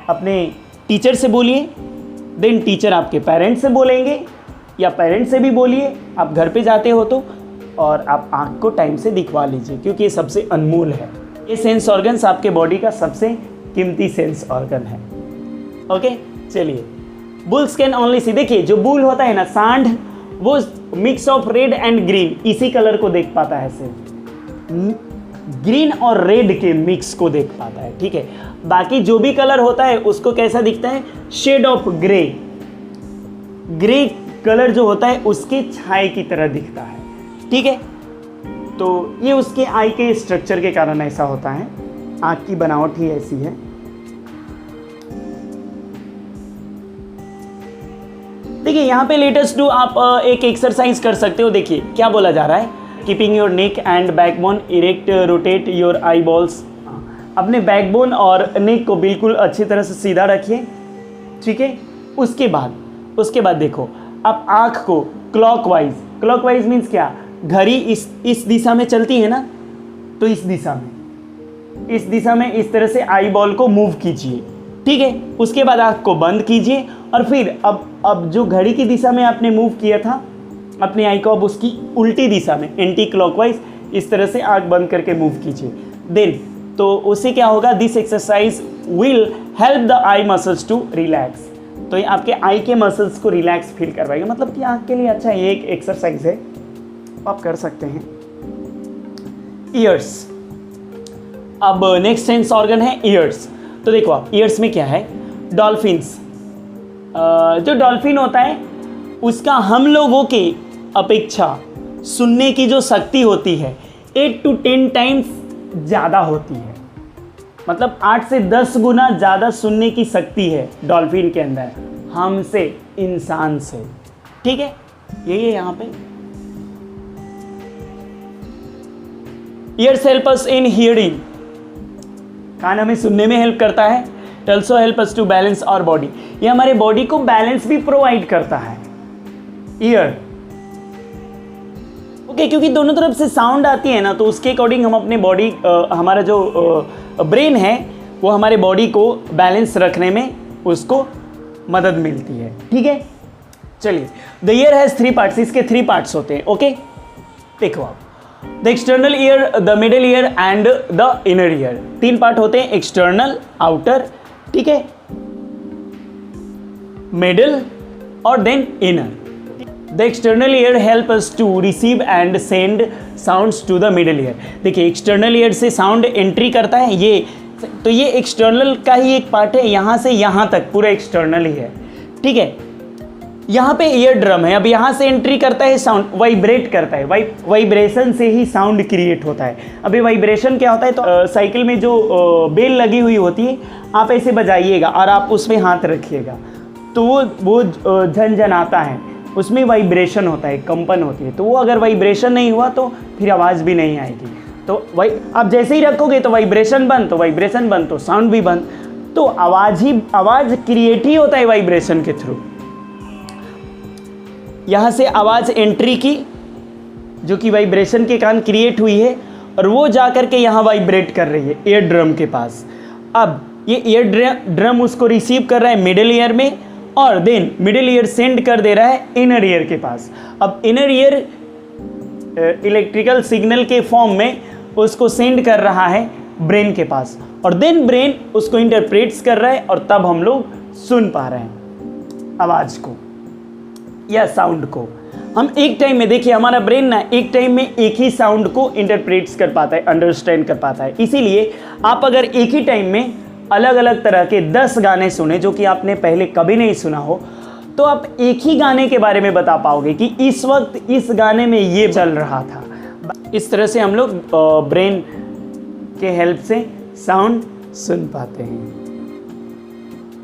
अपने टीचर से बोलिए, देन टीचर आपके पेरेंट्स से बोलेंगे, या पेरेंट्स से भी बोलिए आप घर पे जाते हो तो, और आप आँख को टाइम से दिखवा लीजिए, क्योंकि ये सबसे अनमोल है। ये सेंस ऑर्गन्स आपके बॉडी का सबसे कीमती सेंस ऑर्गन है, ओके। चलिए, बुल्स कैन ओनली सी, देखिए जो बुल होता है ना, सांड, वो mix of red and green, इसी कलर को देख पाता है, सिर्फ ग्रीन और रेड के मिक्स को देख पाता है, ठीक है। बाकी जो भी कलर होता है उसको कैसा दिखता है, shade of grey, grey colour जो होता है उसके छाए की तरह दिखता है, ठीक है। तो ये उसके आई के स्ट्रक्चर के कारण ऐसा होता है, आँख की बनावट ही ऐसी है। देखिए यहाँ पे लेटेस्ट डू आप एक एक्सरसाइज कर सकते हो। देखिए क्या बोला जा रहा है, keeping your neck and backbone erect, rotate your I balls. अपने बैकबोन और नेक को बिल्कुल अच्छी तरह से सीधा रखिए, ठीक है। उसके बाद देखो, आप आँख को क्लॉकवाइज मीन्स क्या, घड़ी इस दिशा में चलती है ना, तो इस दिशा में इस तरह से आई बॉल को मूव कीजिए, ठीक है। उसके बाद आँख को बंद कीजिए और फिर अब जो घड़ी की दिशा में आपने मूव किया था अपने आई को, अब उसकी उल्टी दिशा में एंटी क्लॉकवाइज इस तरह से आँख बंद करके मूव कीजिए। देन तो उससे क्या होगा, this exercise will help the eye muscles to relax. तो ये आपके आई के मसल्स को रिलैक्स फील करवाएगा, मतलब कि आँख के लिए अच्छा है, ये एक एक्सरसाइज है, आप कर सकते हैं। ईयर्स, अब नेक्स्ट सेंस ऑर्गन है ईयर्स। तो देखो आप ईयर्स में क्या है, डॉल्फिन्स, जो डॉल्फिन होता है उसका हम लोगों के अपेक्षा सुनने की जो शक्ति होती है 8 to 10 टाइम्स ज़्यादा होती है, मतलब 8 से 10 गुना ज़्यादा सुनने की शक्ति है डॉल्फिन के अंदर हमसे, इंसान से, ठीक है। यही है यहाँ पे। Ears help us in hearing, कान हमें सुनने में हेल्प करता है। Also help us to balance our body, ये हमारे बॉडी को बैलेंस भी प्रोवाइड करता है। ईयर ओके, क्योंकि दोनों तरफ से साउंड आती है ना, तो उसके अकॉर्डिंग हम अपने बॉडी, हमारा जो ब्रेन है वो हमारे बॉडी को बैलेंस रखने में उसको मदद मिलती है। ठीक है, चलिए। द ईयर हैज़ 3 पार्ट्स, इसके 3 पार्ट्स होते हैं। ओके, देखो आप, the external ear, the middle ear and the inner ear. 3 part होते हैं, एक्सटर्नल, आउटर, ठीक है, मिडल और then inner. The external ear help us to receive and send sounds to the middle ear. देखिए, external ear से sound entry करता है ये, तो ये एक्सटर्नल का ही एक पार्ट है, यहाँ से यहाँ तक पूरा एक्सटर्नल ही है। ठीक है, यहाँ पे ईयर ड्रम है, अब यहाँ से एंट्री करता है साउंड, वाइब्रेट करता है, वाइब्रेशन से ही साउंड क्रिएट होता है। अभी वाइब्रेशन क्या होता है, तो साइकिल में जो बेल लगी हुई होती है, आप ऐसे बजाइएगा और आप उसमें हाथ रखिएगा तो वो झनझनाता है, उसमें वाइब्रेशन होता है, कंपन होती है। तो वो अगर वाइब्रेशन नहीं हुआ तो फिर आवाज़ भी नहीं आएगी। तो आप जैसे ही रखोगे तो वाइब्रेशन बंद, तो वाइब्रेशन बंद तो साउंड भी बंद। तो आवाज़ क्रिएट ही होता है वाइब्रेशन के थ्रू। यहाँ से आवाज़ एंट्री की, जो कि वाइब्रेशन के कारण क्रिएट हुई है, और वो जा कर के यहाँ वाइब्रेट कर रही है ईयर ड्रम के पास। अब ये ईयर ड्रम उसको रिसीव कर रहा है मिडिल ईयर में, और देन मिडिल ईयर सेंड कर दे रहा है इनर ईयर के पास। अब इनर ईयर इलेक्ट्रिकल सिग्नल के फॉर्म में उसको सेंड कर रहा है ब्रेन के पास, और देन ब्रेन उसको इंटरप्रेट्स कर रहा है, और तब हम लोग सुन पा रहे हैं आवाज़ को या साउंड को। हम एक टाइम में, देखिए हमारा ब्रेन ना एक टाइम में एक ही साउंड को इंटरप्रेट्स कर पाता है, अंडरस्टैंड कर पाता है। इसीलिए आप अगर एक ही टाइम में अलग अलग तरह के 10 गाने सुने जो कि आपने पहले कभी नहीं सुना हो, तो आप एक ही गाने के बारे में बता पाओगे कि इस वक्त इस गाने में ये चल रहा था। इस तरह से हम लोग ब्रेन के हेल्प से साउंड सुन पाते हैं।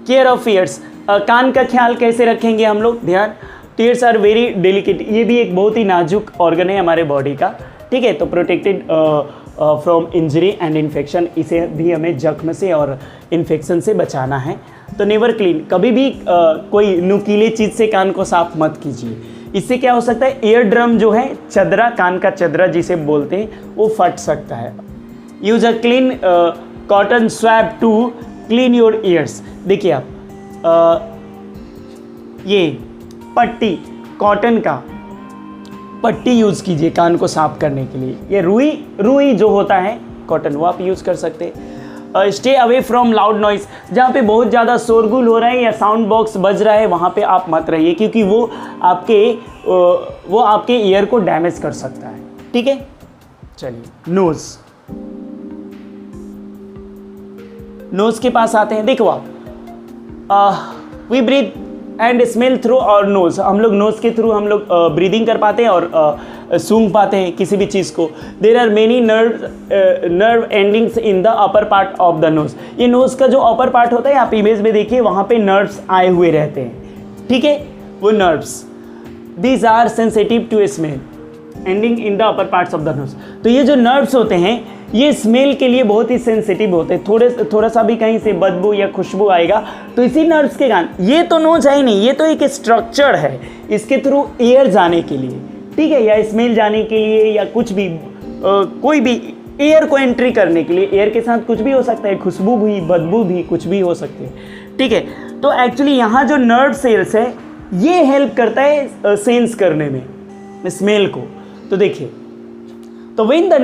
केयर ऑफ ईयर्स, कान का ख्याल कैसे रखेंगे हम लोग, ध्यान। ईयर्स आर वेरी डेलिकेट, ये भी एक बहुत ही नाजुक ऑर्गन है हमारे बॉडी का। ठीक है, तो protected from injury and infection, इसे भी हमें जख्म से और इन्फेक्शन से बचाना है। तो नेवर क्लीन, कभी भी कोई नुकीले चीज़ से कान को साफ मत कीजिए। इससे क्या हो सकता है, ईयर ड्रम जो है, चदरा, कान का चदरा जिसे बोलते हैं, वो फट सकता है। Use a clean cotton swab to clean your ears. देखिए आप ये पट्टी, कॉटन का पट्टी यूज़ कीजिए कान को साफ करने के लिए। ये रुई जो होता है कॉटन, वो आप यूज़ कर सकते हैं। Stay away from loud noise, जहाँ पे बहुत ज़्यादा शोरगुल हो रहा है या साउंड बॉक्स बज रहा है वहाँ पे आप मत रहिए, क्योंकि वो आपके ईयर को डैमेज कर सकता है। ठीक है, चलिए। नोज़ के पास आते हैं। देखो आप, we breathe and smell through our nose, हम लोग नोज़ के थ्रू हम लोग ब्रीदिंग कर पाते हैं और सूंघ पाते हैं किसी भी चीज़ को। There are many nerve endings in the upper part of the nose. ये नोज़ का जो अपर पार्ट होता है, आप इमेज में देखिए, वहाँ पे नर्व्स आए हुए रहते हैं। ठीक है, वो nerves, these are sensitive to smell ending in the upper parts of the nose. तो ये जो नर्व्स होते हैं, ये स्मेल के लिए बहुत ही सेंसिटिव होते हैं। थोड़ा सा भी कहीं से बदबू या खुशबू आएगा तो इसी नर्व्स के कारण, ये तो नोज है ही नहीं, ये तो एक स्ट्रक्चर है, इसके थ्रू एयर जाने के लिए, ठीक है, या स्मेल जाने के लिए, या कुछ भी कोई भी एयर को एंट्री करने के लिए। एयर के साथ कुछ भी हो सकता है, खुशबू भी, बदबू भी, कुछ भी हो सकती है। ठीक है, तो एक्चुअली यहाँ जो नर्व सेल्स है, ये हेल्प करता है सेंस करने में स्मेल को। तो देखिए, तो when the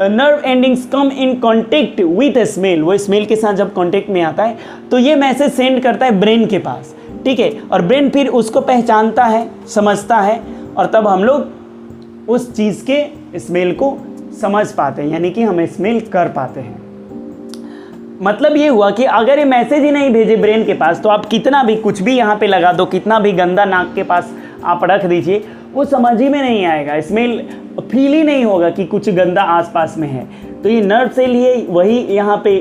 nerve endings come in contact with A smell, वो स्मेल के साथ जब कॉन्टेक्ट में आता है तो ये मैसेज सेंड करता है ब्रेन के पास। ठीक है, और ब्रेन फिर उसको पहचानता है, समझता है, और तब हम लोग उस चीज़ के स्मेल को समझ पाते हैं, यानी कि हम स्मेल कर पाते हैं। मतलब ये हुआ कि अगर ये मैसेज ही नहीं भेजे ब्रेन के पास, तो आप कितना भी कुछ भी यहाँ पे लगा दो, कितना भी गंदा नाक के पास आप रख दीजिए, वो समझ ही में नहीं आएगा, स्मेल फील ही नहीं होगा कि कुछ गंदा आसपास में है। तो ये नर्व सेल ही वही यहाँ पे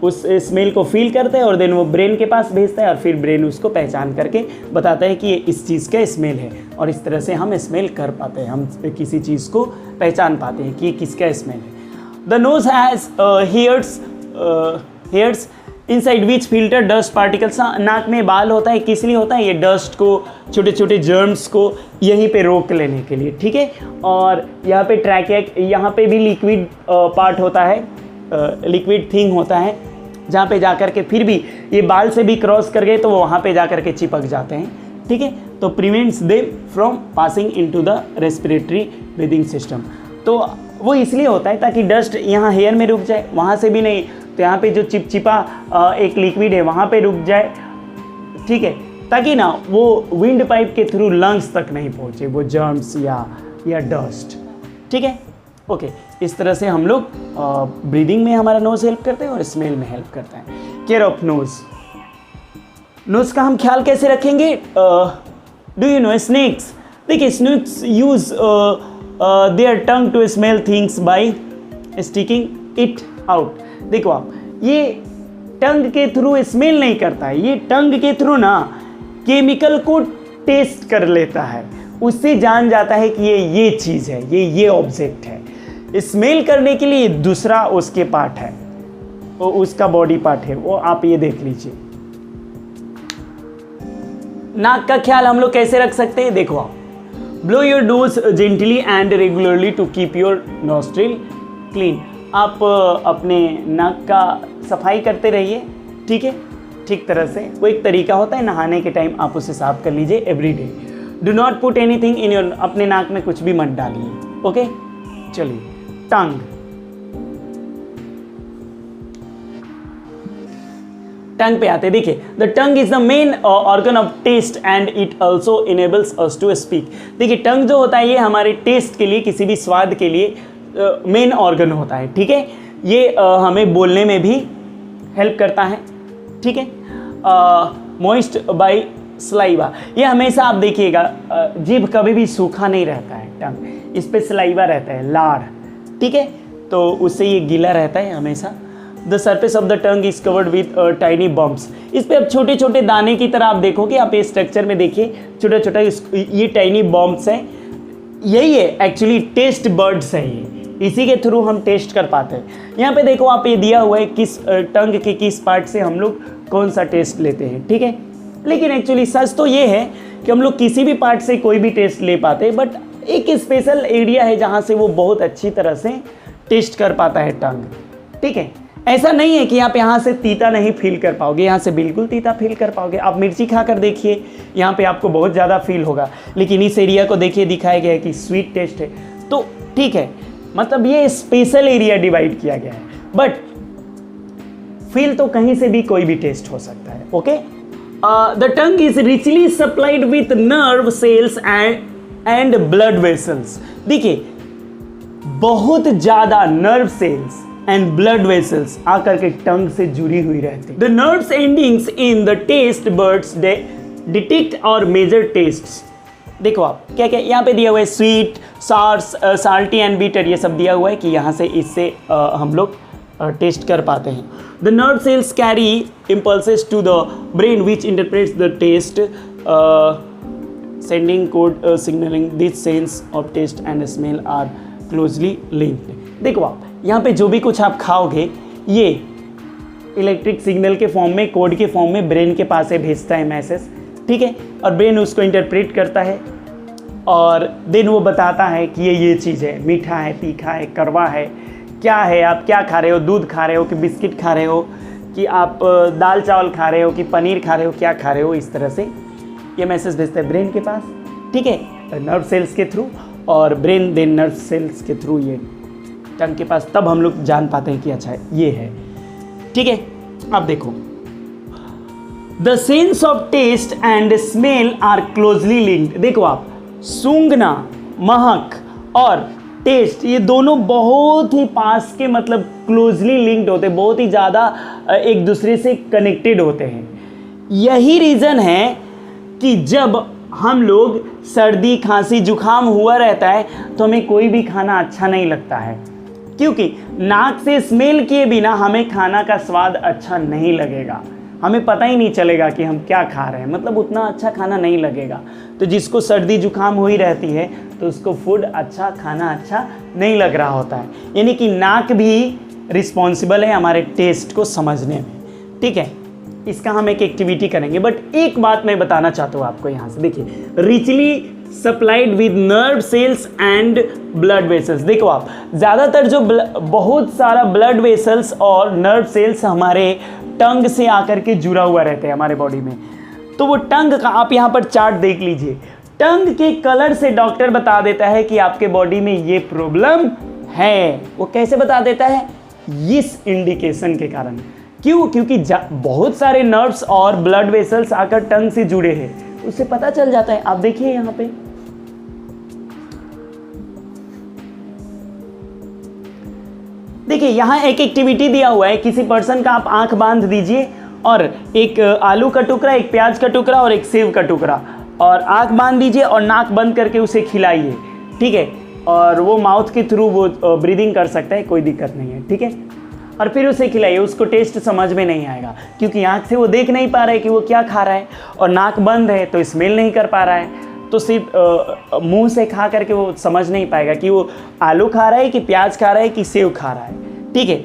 उस स्मेल को फील करता है और देन वो ब्रेन के पास भेजता है, और फिर ब्रेन उसको पहचान करके बताता है कि ये इस चीज़ का स्मेल है, और इस तरह से हम स्मेल कर पाते हैं, हम किसी चीज़ को पहचान पाते हैं कि ये किसका स्मेल है। The nose has hairs inside which filter dust particles. नाक में बाल होता है, किस लिए होता है? ये डस्ट को, छोटे छोटे जर्म्स को यहीं पे रोक लेने के लिए, ठीक है। और यहाँ पे ट्रैकिया, यहाँ पे भी लिक्विड पार्ट होता है, लिक्विड थिंग होता है, जहाँ पे जाकर के फिर भी ये बाल से भी क्रॉस कर गए तो वो वहाँ पे जाकर के चिपक जाते हैं, ठीक है। तो prevents them from passing into the respiratory breathing system. तो वो इसलिए होता है ताकि डस्ट यहाँ हेयर में रुक जाए, वहाँ से भी नहीं, तो यहाँ पे जो चिपचिपा एक लिक्विड है वहाँ पे रुक जाए, ठीक है, ताकि ना वो विंड पाइप के थ्रू लंग्स तक नहीं पहुँचे वो जर्म्स या डस्ट, ठीक है। ओके, इस तरह से हम लोग ब्रीदिंग में हमारा नोज़ हेल्प करते हैं और स्मेल में हेल्प करता है। Care of nose. नोज़ का हम ख्याल कैसे रखेंगे? Do you know snakes? देखिए, snakes use their tongue to smell things by sticking it out. देखो आप, ये टंग के थ्रू स्मेल नहीं करता है, ये टंग के थ्रू ना केमिकल को टेस्ट कर लेता है, उससे जान जाता है कि ये चीज़ है, ये ऑब्जेक्ट है। स्मेल करने के लिए दूसरा उसके पार्ट है, वो उसका बॉडी पार्ट है, वो आप ये देख लीजिए। नाक का ख्याल हम लोग कैसे रख सकते हैं? देखो आप, blow your nose gently and regularly to keep your nostril clean. आप अपने नाक का सफाई करते रहिए, ठीक है, ठीक तरह से। वो एक तरीका होता है, नहाने के टाइम आप उसे साफ कर लीजिए every day. Do not put anything in your, अपने नाक में कुछ भी मत डालिए, ओके। चलिए, टंग। टंग पे आते, देखिए, the tongue is the main organ of taste and it also enables us to speak. देखिए, टंग जो होता है ये हमारे टेस्ट के लिए, किसी भी स्वाद के लिए मेन ऑर्गन होता है, ठीक है। ये हमें बोलने में भी हेल्प करता है, ठीक है। मॉइस्ट बाय सलाइवा, ये हमेशा आप देखिएगा, जीभ कभी भी सूखा नहीं रहता है, टंग इस पे सलाइवा रहता है, लार, ठीक है, तो उससे ये गीला रहता है हमेशा। The surface of the tongue is covered with tiny bumps. इस पे अब छोटे छोटे दाने की तरह आप देखोगे, आप इस स्ट्रक्चर में देखिए, छोटा छोटा ये टाइनी बम्प्स हैं, यही है एक्चुअली टेस्ट बर्ड्स हैं, ये इसी के थ्रू हम टेस्ट कर पाते हैं। यहाँ पे देखो आप, ये दिया हुआ है किस टंग के किस पार्ट से हम लोग कौन सा टेस्ट लेते हैं, ठीक है। लेकिन एक्चुअली सच तो ये है कि हम लोग किसी भी पार्ट से कोई भी टेस्ट ले पाते हैं, बट एक स्पेशल एरिया है जहाँ से वो बहुत अच्छी तरह से टेस्ट कर पाता है टंग, ठीक है। ऐसा नहीं है कि आप यहाँ से तीता नहीं फील कर पाओगे, यहाँ से बिल्कुल तीता फील कर पाओगे। आप मिर्ची खा कर देखिए, यहाँ पे आपको बहुत ज़्यादा फील होगा, लेकिन इस एरिया को देखिए, दिखाया गया है कि स्वीट टेस्ट है, तो ठीक है, मतलब ये स्पेशल एरिया डिवाइड किया गया है, बट फील तो कहीं से भी कोई भी टेस्ट हो सकता है, okay. The tongue is richly supplied with nerve cells and blood vessels. देखिए, बहुत ज़्यादा nerve cells and blood vessels आकर के टंग से जुड़ी हुई रहती। The nerves endings in the taste buds detect or major tastes. देखो आप, क्या क्या यहाँ पे दिया हुआ है, sweet, sours, salty and bitter, ये सब दिया हुआ है कि यहाँ से इससे हम लोग टेस्ट कर पाते हैं। The nerve cells carry impulses to the brain which interprets the taste, sending code signaling. This sense of taste and smell are closely linked. देखो आप, यहाँ पे जो भी कुछ आप खाओगे, ये इलेक्ट्रिक सिग्नल के फॉर्म में, कोड के फॉर्म में ब्रेन के पास से भेजता है मैसेज, ठीक है, और ब्रेन उसको इंटरप्रेट करता है और देन वो बताता है कि ये चीज़ है, मीठा है, तीखा है, कड़वा है, क्या है, आप क्या खा रहे हो, दूध खा रहे हो कि बिस्किट खा रहे हो, कि आप दाल चावल खा रहे हो कि पनीर खा रहे हो, क्या खा रहे हो। इस तरह से ये मैसेज भेजता है ब्रेन के पास, ठीक है, नर्व सेल्स के थ्रू, और ब्रेन देन नर्व सेल्स के थ्रू ये टंग के पास, तब हम लोग जान पाते हैं कि अच्छा ये है, ठीक है। अब देखो, the sense of taste and smell are closely linked. देखो आप, सूंघना, महक और टेस्ट, ये दोनों बहुत ही पास के, मतलब क्लोजली लिंक्ड होते हैं, बहुत ही ज़्यादा एक दूसरे से कनेक्टेड होते हैं। यही रीज़न है कि जब हम लोग सर्दी, खांसी, जुखाम हुआ रहता है तो हमें कोई भी खाना अच्छा नहीं लगता है, क्योंकि नाक से स्मेल किए बिना हमें खाना का स्वाद अच्छा नहीं लगेगा, हमें पता ही नहीं चलेगा कि हम क्या खा रहे हैं, मतलब उतना अच्छा खाना नहीं लगेगा। तो जिसको सर्दी जुखाम हुई रहती है तो उसको फूड अच्छा, खाना अच्छा नहीं लग रहा होता है, यानी कि नाक भी रिस्पॉन्सिबल है हमारे टेस्ट को समझने में, ठीक है, इसका हम एक एक्टिविटी करेंगे। बट एक बात मैं बताना चाहता हूँ आपको यहाँ से, देखिए, richly supplied with nerve cells and blood vessels. देखो आप, ज़्यादातर जो बहुत सारा ब्लड वेसल्स और नर्व सेल्स हमारे टंग से आकर के जुड़ा हुआ रहते हैं हमारे बॉडी में। तो वो टंग का आप यहाँ पर चार्ट देख लीजिए, टंग के कलर से डॉक्टर बता देता है कि आपके बॉडी में ये प्रॉब्लम है। वो कैसे बता देता है? इस इंडिकेशन के कारण। क्यों? क्योंकि बहुत सारे नर्व्स और ब्लड वेसल्स आकर टंग से जुड़े हैं, उससे पता चल जाता है। आप देखिए यहाँ पे, देखिए यहाँ एक एक्टिविटी दिया हुआ है, किसी पर्सन का आप आंख बांध दीजिए और एक आलू का टुकड़ा, एक प्याज का टुकड़ा और एक सेव का टुकड़ा, और आंख बांध दीजिए और नाक बंद करके उसे खिलाइए, ठीक है, और वो माउथ के थ्रू वो ब्रीदिंग कर सकता है, कोई दिक्कत नहीं है, ठीक है। और फिर उसे खिलाइए, उसको टेस्ट समझ में नहीं आएगा क्योंकि आंख से वो देख नहीं पा रहा है कि वो क्या खा रहा है, और नाक बंद है तो स्मेल नहीं कर पा रहा है, तो सिर्फ मुंह से खा करके वो समझ नहीं पाएगा कि वो आलू खा रहा है कि प्याज खा रहा है कि सेव खा रहा है, ठीक है।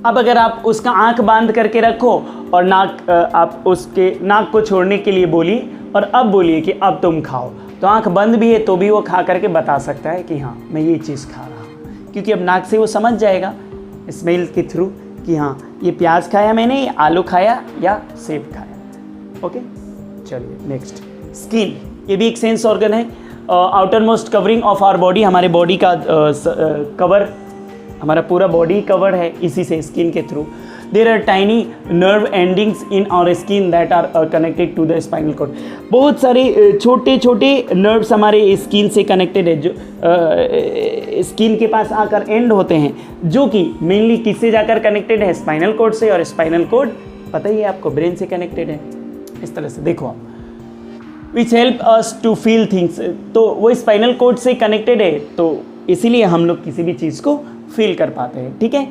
अब अगर आप उसका आंख बांध करके रखो और नाक आप उसके नाक को छोड़ने के लिए बोलिए और अब बोलिए कि अब तुम खाओ, तो आंख बंद भी है तो भी वो खा करके बता सकता है कि हाँ मैं ये चीज़ खा रहा हूँ, क्योंकि अब नाक से वो समझ जाएगा स्मेल के थ्रू कि हाँ ये प्याज खाया मैंने, ये आलू खाया या सेब खाया। ओके, चलिए नेक्स्ट, स्किन। ये भी एक सेंस ऑर्गन है, outermost covering of our body. हमारे बॉडी का कवर, हमारा पूरा बॉडी कवर है इसी से, स्किन के through. There are tiny nerve endings in our skin that are connected to the spinal cord. बहुत सारे छोटे छोटे नर्व्स हमारे स्किन से कनेक्टेड है, जो स्किन के पास आकर एंड होते हैं, जो कि मेनली किससे जाकर कनेक्टेड है? स्पाइनल कॉर्ड से, और स्पाइनल कॉर्ड पता ही है आपको ब्रेन से कनेक्टेड है। इस तरह से देखो आप, which help us to feel things, तो वो स्पाइनल कॉर्ड से कनेक्टेड है, तो इसीलिए हम लोग किसी भी चीज़ को फील कर पाते हैं, ठीक है।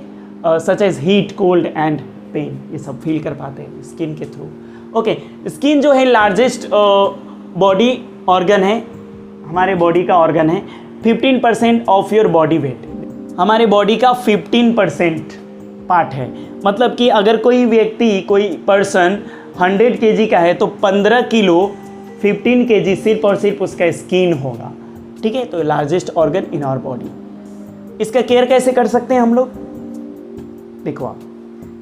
Such as heat, cold and pain, ये सब फील कर पाते हैं स्किन के थ्रू। ओके, स्किन जो है लार्जेस्ट बॉडी ऑर्गन है, हमारे बॉडी का ऑर्गन है। 15% ऑफ योर बॉडी वेट, हमारे बॉडी का 15% पार्ट है। मतलब कि अगर कोई व्यक्ति, कोई पर्सन 100 kg का है तो 15 किलो 15 kg सिर्फ और सिर्फ उसका स्किन होगा, ठीक है। तो largest organ in our body. इसका केयर कैसे कर सकते हैं हम लोग? देखो आप,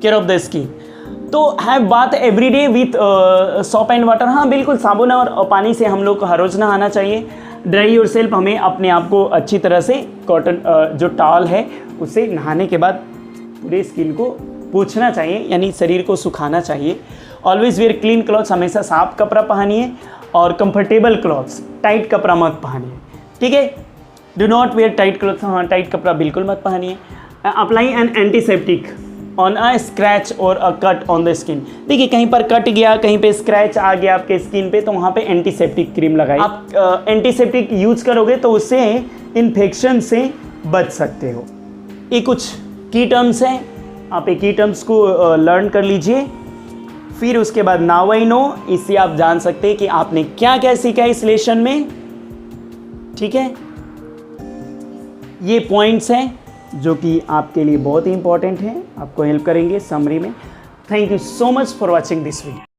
केयर ऑफ द स्किन, तो have bath every day with soap and water. हाँ बिल्कुल, साबुन और पानी से हम लोग को हर रोज़ नहाना चाहिए। ड्राई योरसेल्फ, हमें अपने आप को अच्छी तरह से कॉटन जो टॉवल है उससे नहाने के बाद पूरे स्किन को पोंछना चाहिए, यानी शरीर को सुखाना चाहिए। ऑलवेज वेयर क्लीन क्लॉथ्स, हमेशा साफ कपड़ा पहनिए, और कंफर्टेबल क्लॉथ्स, टाइट कपड़ा मत पहनिए, ठीक है। Do not wear tight clothes, हाँ टाइट कपड़ा बिल्कुल मत पहनिए। Apply an antiseptic on a scratch और a cut on the skin. देखिए कहीं पर कट गया, कहीं पे स्क्रैच आ गया आपके स्किन पे, तो वहाँ पे एंटीसेप्टिक क्रीम लगाइए। आप एंटीसेप्टिक यूज करोगे तो उससे इन्फेक्शन से बच सकते हो। ये कुछ की टर्म्स हैं, आप ये की टर्म्स को लर्न कर लीजिए। फिर उसके बाद नाउ आई नो, इससे आप जान सकते हैं कि आपने क्या क्या सीखा इस लेसन में, ठीक है। ये पॉइंट्स हैं जो कि आपके लिए बहुत ही इंपॉर्टेंट है, आपको हेल्प करेंगे समरी में। Thank you so much for watching this video.